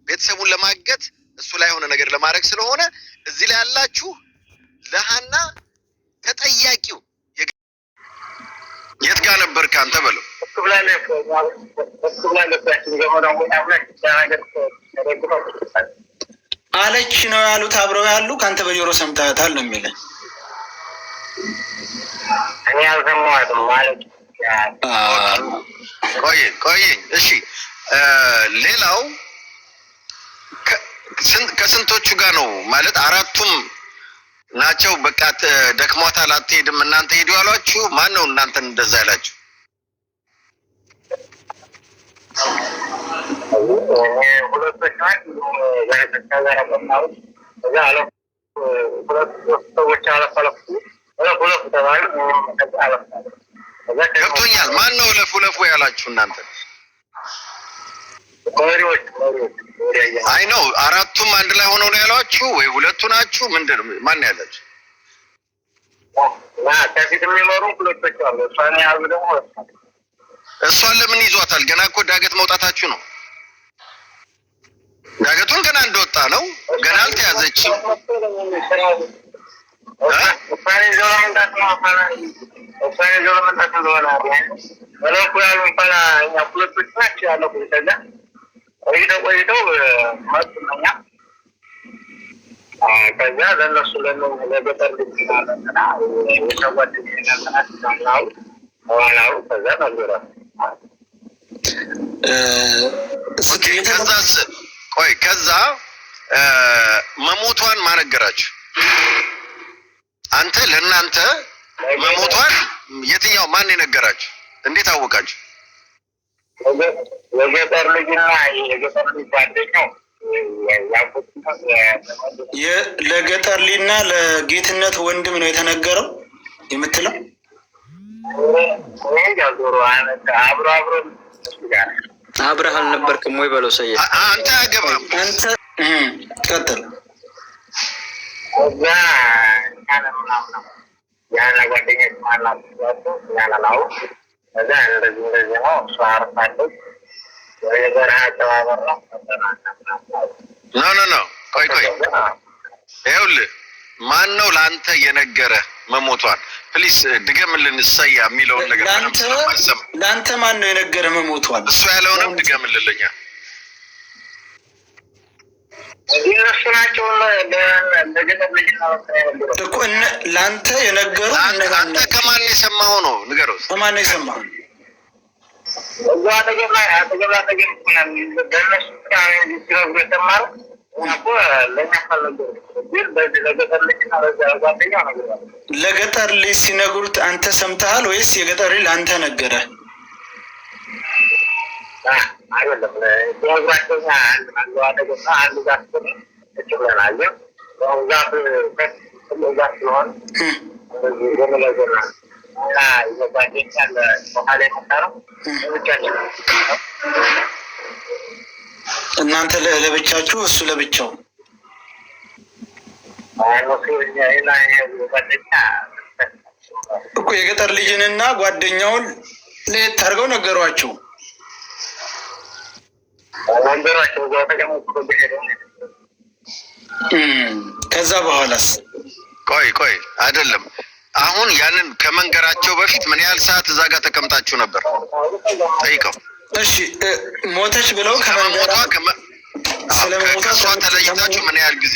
ቤተሰቡን ለማገት እሱ ላይ የሆነ ነገር ለማድረግ ስለሆነ እዚህ ላይ ያላችሁ ለሃና ተጠያቂው የት ጋር ነበር ካንተ በለው አለች ነው ያሉት። አብረው ያሉ ካንተ በጆሮ ሰምታታል ነው የሚለው። እኔ አልሰማሁትም ማለት ቆይ እሺ ሌላው ከስንቶቹ ጋር ነው ማለት አራቱም ናቸው በቃ ደክሟታል አትሄድም እናንተ ሄዱ ያሏችሁ ማን ነው እናንተን እንደዛ ያላችሁ ሁለቶች ናቸው እዛ አለ ሁለት ሰዎች አለፈለፉ ሁለት ተባሉ ገብቶኛል ማን ነው ለፉለፉ ያላችሁ እናንተ አይ ነው አራቱም አንድ ላይ ሆነው ነው ያሏችሁ ወይ ሁለቱ ናችሁ ምንድን ማን ያላችሁ ከፊት የሚመሩ ሁለቶች አሉ እሷን ያሉ ደግሞ እሷን ለምን ይዟታል ገና እኮ ዳገት መውጣታችሁ ነው ዳገቱን ገና እንደወጣ ነው ገና አልተያዘችም እሷን ይዞ ለመምጣት ነው እሷን ይዞ ለመምጣት እንደሆነ መለኩ ያሉ እንኳን እኛ ሁለቶች ናቸው ያለኩ ከዛ ቆይተው መጡ እኛ ከዛ ለእነሱ ለገጠር ልጅ ናለና የሰዋት ናናው ዋናው ከዛ ነገረ ከዛስ ቆይ ከዛ መሞቷን ማነገራችሁ አንተ ለእናንተ መሞቷን የትኛው ማን የነገራችሁ እንዴት አወቃችሁ የገጠር ልጅና የገጠር ልጅ ጓደኛው ለገጠር ሊና ለጌትነት ወንድም ነው የተነገረው የምትለው አብረህ አልነበርክም ወይ በለው ሰየ አንተ አገባም አንተ ቀጥል እዛ ያለ ጓደኞች ማላቸው ያላላው እዛ እንደዚህ ነው እሷ አርፋለች የበረሃ አጨባበር ነው ኖ ቆይ ይኸውልህ ማን ነው ለአንተ የነገረ መሞቷን ፕሊስ ድገምልን እሰያ የሚለውን ነገር ለአንተ ማን ነው የነገረ መሞቷን እሱ ያለውንም ድገምልልኛ እነሱ ናቸው ለገጠር ልጅ እኮ ለአንተ የነገሩ አንተ ከማን የሰማኸው ነው ንገረው ከማን ነው የሰማኸው እዛ አጠገብ በእነሱ ሲነግሩ የተማረው ለገጠር ልጅ ሲነግሩት አንተ ሰምተሃል ወይስ የገጠር ልጅ ለአንተ ነገረ አይደለም ሲነግሯቸው አንድ ዛፍ ብለናል ዛፍ ዛፍ ሲሆን ጎመለጎና እና የጓደኛ በኋላ የመጣነው ብቻችን እናንተ ለብቻችሁ እሱ ለብቻው እኮ የገጠር ልጅንና ጓደኛውን ለየት አድርገው ነገሯቸው ከዛ በኋላስ ቆይ አይደለም አሁን ያንን ከመንገራቸው በፊት ምን ያህል ሰዓት እዛ ጋር ተቀምጣችሁ ነበር ጠይቀው እሺ ሞተች ብለው ከመሞቷ ከሷ ተለይታችሁ ምን ያህል ጊዜ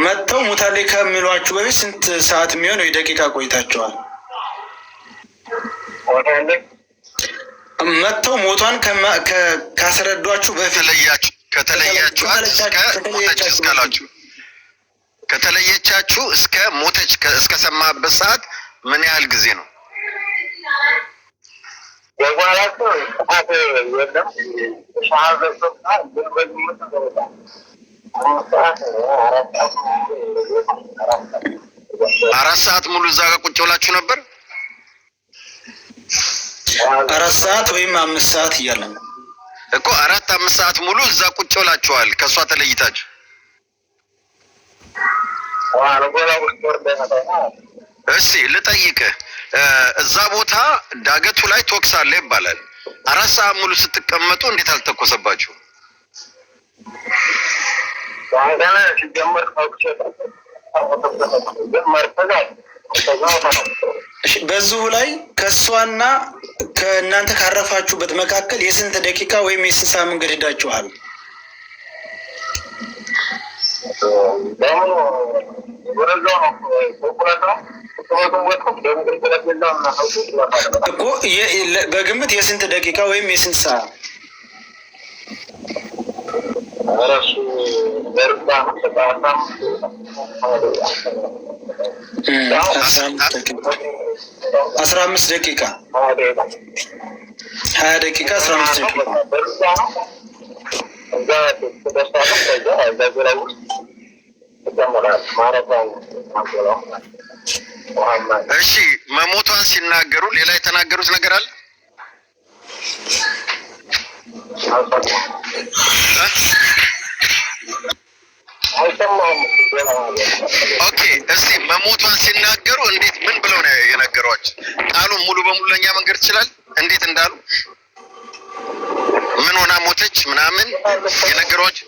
መጥተው ሞታለች ከሚሏችሁ በፊት ስንት ሰዓት የሚሆን ደቂቃ ቆይታችኋል መጥተው ሞቷን ካስረዷችሁ በፊት ከተለየቻችሁ እስከ ሞተች እስከ ሰማበት ሰዓት ምን ያህል ጊዜ ነው አራት ሰዓት ሙሉ እዛ ጋር ቁጭ ብላችሁ ነበር 4 ሰዓት ወይም 5 ሰዓት እያለ ነው እኮ 4-5 ሰዓት ሙሉ እዛ ቁጭ ብላችኋል ከሷ ተለይታችሁ እሺ ልጠይቅህ እዛ ቦታ ዳገቱ ላይ ቶክስ አለ ይባላል 4 ሰዓት ሙሉ ስትቀመጡ እንዴት አልተኮሰባችሁ በዚሁ ላይ ከእሷና ከእናንተ ካረፋችሁበት መካከል የስንት ደቂቃ ወይም የስንት ሰዓት መንገድ ሄዳችኋል? እኮ በግምት የስንት ደቂቃ ወይም የስንት ሰዓት? አስራ አምስት ደቂቃ 20 ደቂቃ 15 ደቂቃ። እሺ መሞቷን ሲናገሩ ሌላ የተናገሩት ነገር አለ? ኦኬ እስቲ መሞቷን ሲናገሩ እንዴት ምን ብለው ነው የነገሯቸው? ቃሉን ሙሉ በሙሉ ለኛ መንገር ይችላል? እንዴት እንዳሉ ምን ሆና ሞተች ምናምን የነገሯቸው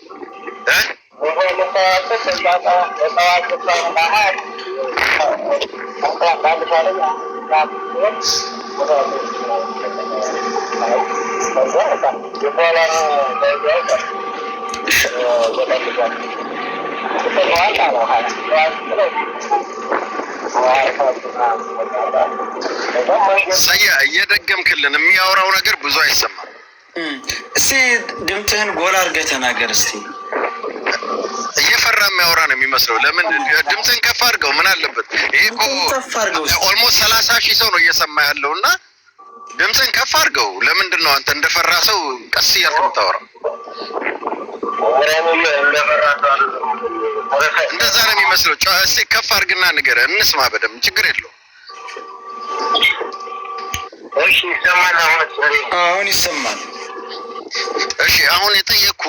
ሰያ እየደገምክልን የሚያወራው ነገር ብዙ አይሰማም። እስቲ ድምፅህን ጎላ አድርገህ ተናገር እስቲ። እየፈራ የሚያወራ ነው የሚመስለው። ለምን ድምፅህን ከፍ አድርገው? ምን አለበት? ይሄ እኮ ኦልሞስት 30,000 ሰው ነው እየሰማ ያለው እና ድምፅህን ከፍ አድርገው። ለምንድን ነው አንተ እንደፈራ ሰው ቀስ እያልክ የምታወራው? እንደዛ ነው የሚመስለው። እስኪ ከፍ አድርግና ንገረን እንስማ በደምብ። ችግር የለውም። እሺ ይሰማል? አሁን ይሰማል። እሺ አሁን የጠየቅኩ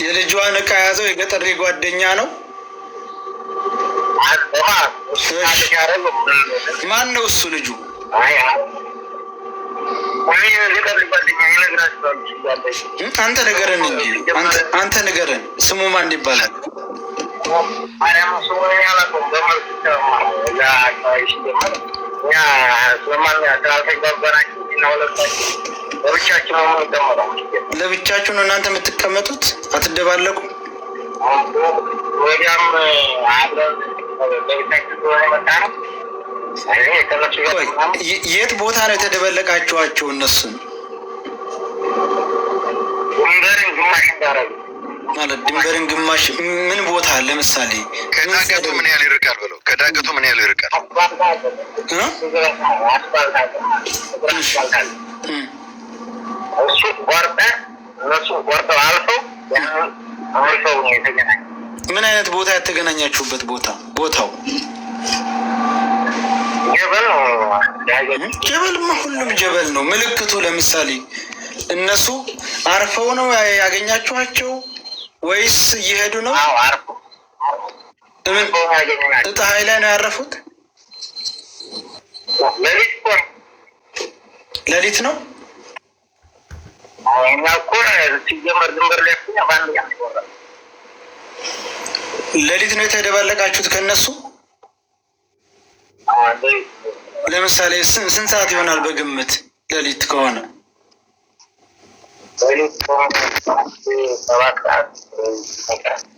የልጇን ዕቃ የያዘው የገጠር ጓደኛ ነው። ማን ነው እሱ ልጁ? አንተ ንገረን እንጂ አንተ ንገረን። ስሙ ማን ይባላል? ለብቻችሁ ነው እናንተ የምትቀመጡት? አትደባለቁ? የት ቦታ ነው የተደበለቃችኋቸው እነሱን? ማለት ድንበርን ግማሽ ምን ቦታ? ለምሳሌ ከዳገቱ ምን ያህል ይርቃል ብለው? ከዳገቱ ምን ያህል ይርቃል? ምን አይነት ቦታ የተገናኛችሁበት ቦታ? ቦታው ጀበልማ፣ ሁሉም ጀበል ነው። ምልክቱ ለምሳሌ እነሱ አርፈው ነው ያገኛችኋቸው ወይስ እየሄዱ ነው? ፀሐይ ላይ ነው ያረፉት? ሌሊት ነው። ሌሊት ነው የተደባለቃችሁት ከነሱ? ለምሳሌ ስንት ሰዓት ይሆናል በግምት ሌሊት ከሆነ?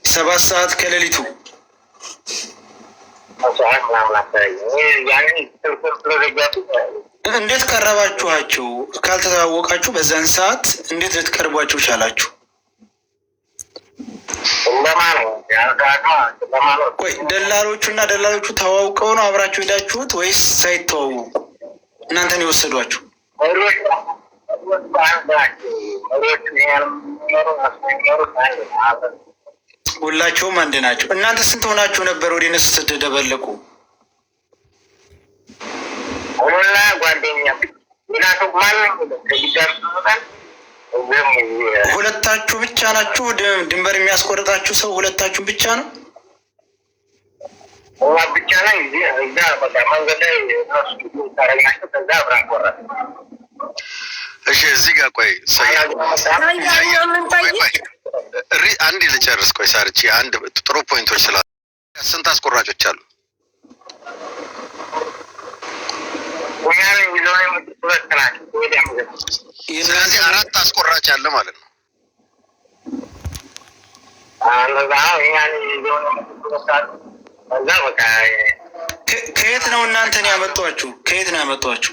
7 ሰዓት ከሌሊቱ። እንዴት ቀረባችኋቸው? ካልተታወቃችሁ በዛን ሰዓት እንዴት ልትቀርቧቸው ቻላችሁ? ቆይ ደላሎቹ ተዋውቀው ነው አብራችሁ ሄዳችሁት ወይስ ሳይተዋወቁ እናንተን የወሰዷችሁ? ሁላቸውም አንድ ናቸው። እናንተ ስንት ሆናችሁ ነበር ወደ እነሱ ስትደበለቁ? ሁለታችሁ ብቻ ናችሁ? ድንበር የሚያስቆርጣችሁ ሰው ሁለታችሁ ብቻ ነው? እሺ እዚህ ጋር ቆይ አንድ ልጨርስ። ቆይ ሳርቺ አንድ ጥሩ ፖይንቶች ስላ ስንት አስቆራጮች አሉ? ስለዚህ 4 አስቆራጭ አለ ማለት ነው። ከየት ነው እናንተን ያመጧችሁ? ከየት ነው ያመጧችሁ?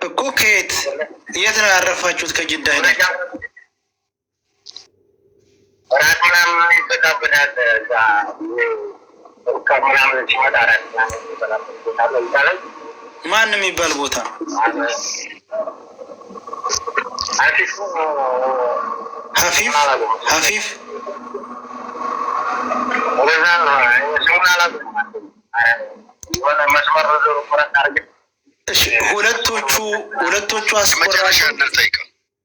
እኮ ከየት የት ነው ያረፋችሁት? ከጅዳ ሄዳችሁ ማን የሚባል ቦታ? ሀፊፍ ሁለቶቹ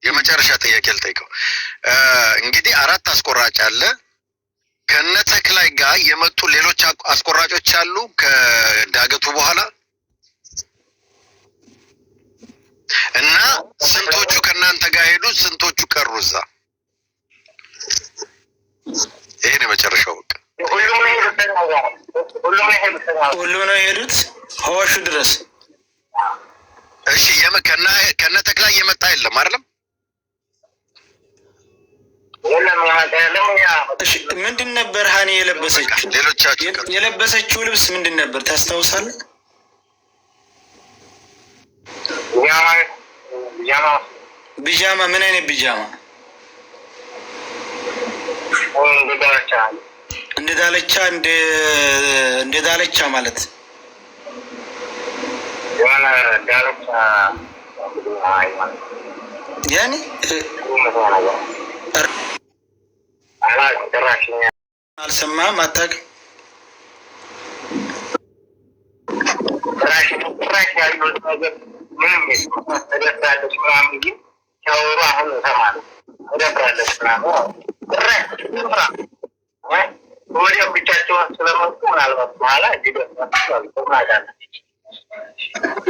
የመጨረሻ ጥያቄ ልጠይቀው። እንግዲህ 4 አስቆራጭ አለ። ከነ ተክላይ ጋር የመጡ ሌሎች አስቆራጮች አሉ ከዳገቱ በኋላ እና ስንቶቹ ከእናንተ ጋር ሄዱ? ስንቶቹ ቀሩ እዛ? ይሄን የመጨረሻው በቃ ሁሉም ነው የሄዱት ሀዋሹ ድረስ። እሺ ከነ ተክላይ የመጣ የለም አይደለም? ምንድን ነበር ሀኒ የለበሰችው? የለበሰችው ልብስ ምንድን ነበር ታስታውሳለህ? ቢጃማ። ምን አይነት ቢጃማ? እንደ ዳለቻ ማለት ያኔ አልሰማህም? አታውቅም?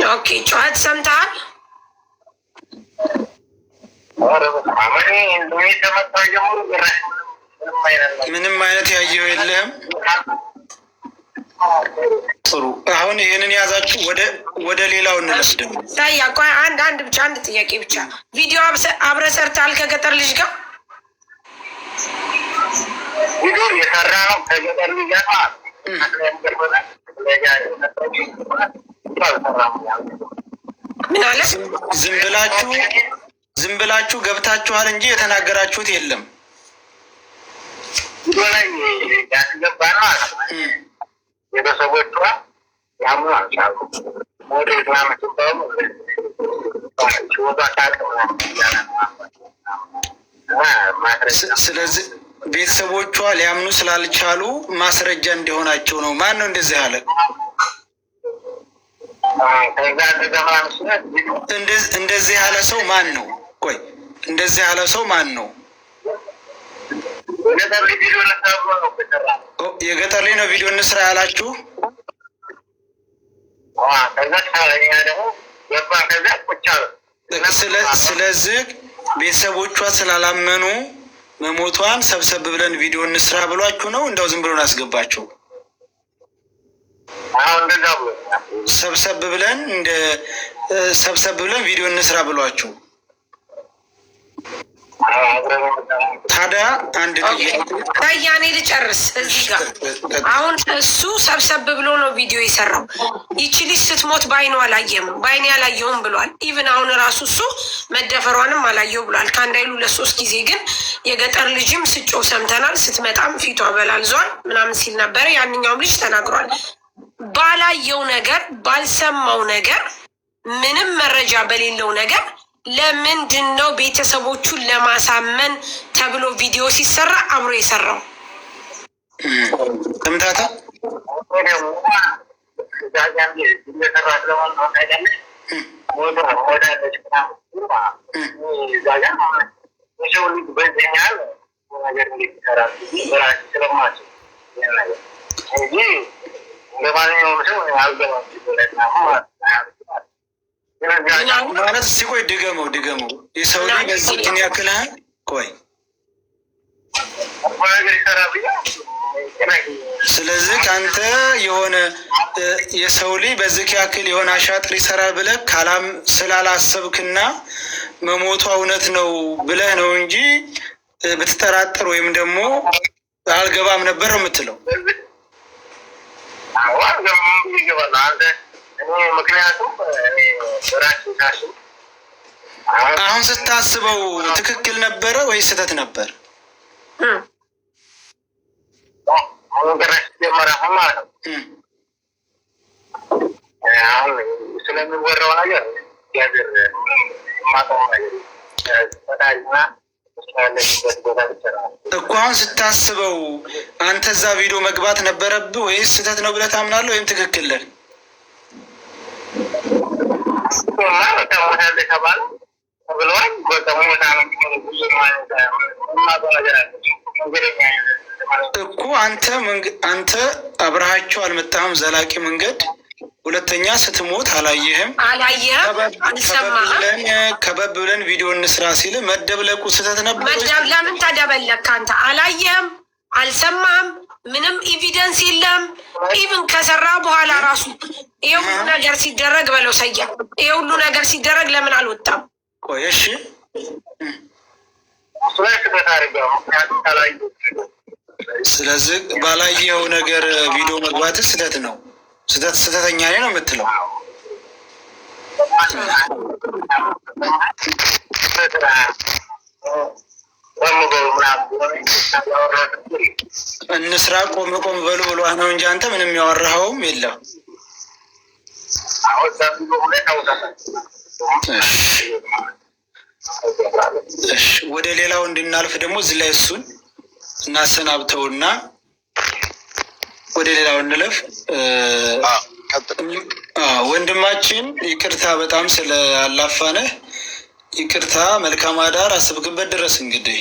ኦኬ፣ ጩኸት ሰምተሃል? ምንም አይነት ያየው የለም። ጥሩ። አሁን ይህንን ያዛችሁ ወደ ሌላው እንለስድ። ታያ ቆይ አንድ ብቻ አንድ ጥያቄ ብቻ። ቪዲዮ አብረህ ሰርተሃል ከገጠር ልጅ ጋር? ቪዲዮ የሰራ ነው ከገጠር ልጅ ጋር ምን አለ? ዝም ብላችሁ ገብታችኋል እንጂ የተናገራችሁት የለም። ያስገባ ነው ቤተሰቦቿ ያምኑ አልቻሉ። ወደ ኢስላም ሲባሉ ስለዚህ ቤተሰቦቿ ሊያምኑ ስላልቻሉ ማስረጃ እንዲሆናቸው ነው። ማን ነው እንደዚህ አለ? እንደዚህ ያለ ሰው ማን ነው? ቆይ እንደዚህ ያለ ሰው ማን ነው? የገጠር ላይ ነው ቪዲዮ እንስራ ያላችሁ? ስለዚህ ቤተሰቦቿ ስላላመኑ መሞቷን ሰብሰብ ብለን ቪዲዮ እንስራ ብሏችሁ ነው? እንደው ዝም ብሎን አስገባችሁ? ሰብሰብ ብለን ቪዲዮ እንስራ ብሏችሁ ታዲያ አንድ ታያኔ ልጨርስ እዚህ ጋር። አሁን እሱ ሰብሰብ ብሎ ነው ቪዲዮ የሰራው። ይቺ ልጅ ስትሞት በአይኑ አላየም፣ በአይኔ አላየውም ብሏል። ኢቭን አሁን ራሱ እሱ መደፈሯንም አላየው ብሏል። ከአንድ አይሉ ለ3 ጊዜ ግን የገጠር ልጅም ስጮህ ሰምተናል። ስትመጣም ፊቷ በላልዟል ምናምን ሲል ነበረ። ያንኛውም ልጅ ተናግሯል። ባላየው ነገር ባልሰማው ነገር ምንም መረጃ በሌለው ነገር ለምንድን ነው ቤተሰቦቹን ለማሳመን ተብሎ ቪዲዮ ሲሰራ አብሮ የሰራው? ተምታታ ማለት ሲቆይ ድገመው የሰው ልጅ በዚህ ያክልሃል። ቆይ ስለዚህ ከአንተ የሆነ የሰው ልጅ በዚህ ያክል የሆነ አሻጥር ይሰራል ብለህ ስላላሰብክና መሞቷ እውነት ነው ብለህ ነው እንጂ ብትጠራጠር ወይም ደግሞ አልገባም ነበር ነው የምትለው። አሁን ስታስበው ትክክል ነበረ ወይ ስህተት ነበር? ስለሚወራው ነገር እኮ አሁን ስታስበው አንተ እዛ ቪዲዮ መግባት ነበረብህ ወይስ ስህተት ነው ብለህ ታምናለህ ወይም ትክክል ነህ? እኮ አንተ አብረሃቸው አልመጣህም ዘላቂ መንገድ። ሁለተኛ ስትሞት አላየህም፣ አልሰማህም። ከበብ ብለን ቪዲዮ እንስራ ሲል መደብለቁ ስህተት ነበር። ለምን ተደበለክ አንተ? አላየህም፣ አልሰማህም፣ ምንም ኤቪደንስ የለም። ኢቭን ከሰራ በኋላ ራሱ ይሄ ሁሉ ነገር ሲደረግ በለው ሰያ፣ ይሄ ሁሉ ነገር ሲደረግ ለምን አልወጣም? ቆይ እሺ፣ ስለዚህ ባላየኸው ነገር ቪዲዮ መግባት ስህተት ነው። ስህተተኛ ነው የምትለው? እንስራ ቆም በሉ ብሏህ ነው እንጂ አንተ ምንም ያወራኸውም የለም። ወደ ሌላው እንድናልፍ ደግሞ እዚህ ላይ እሱን እናሰናብተውና ወደ ሌላው እንለፍ። ወንድማችን ይቅርታ በጣም ስለ አላፋነህ ይቅርታ። መልካም አዳር። አስብክበት ድረስ እንግዲህ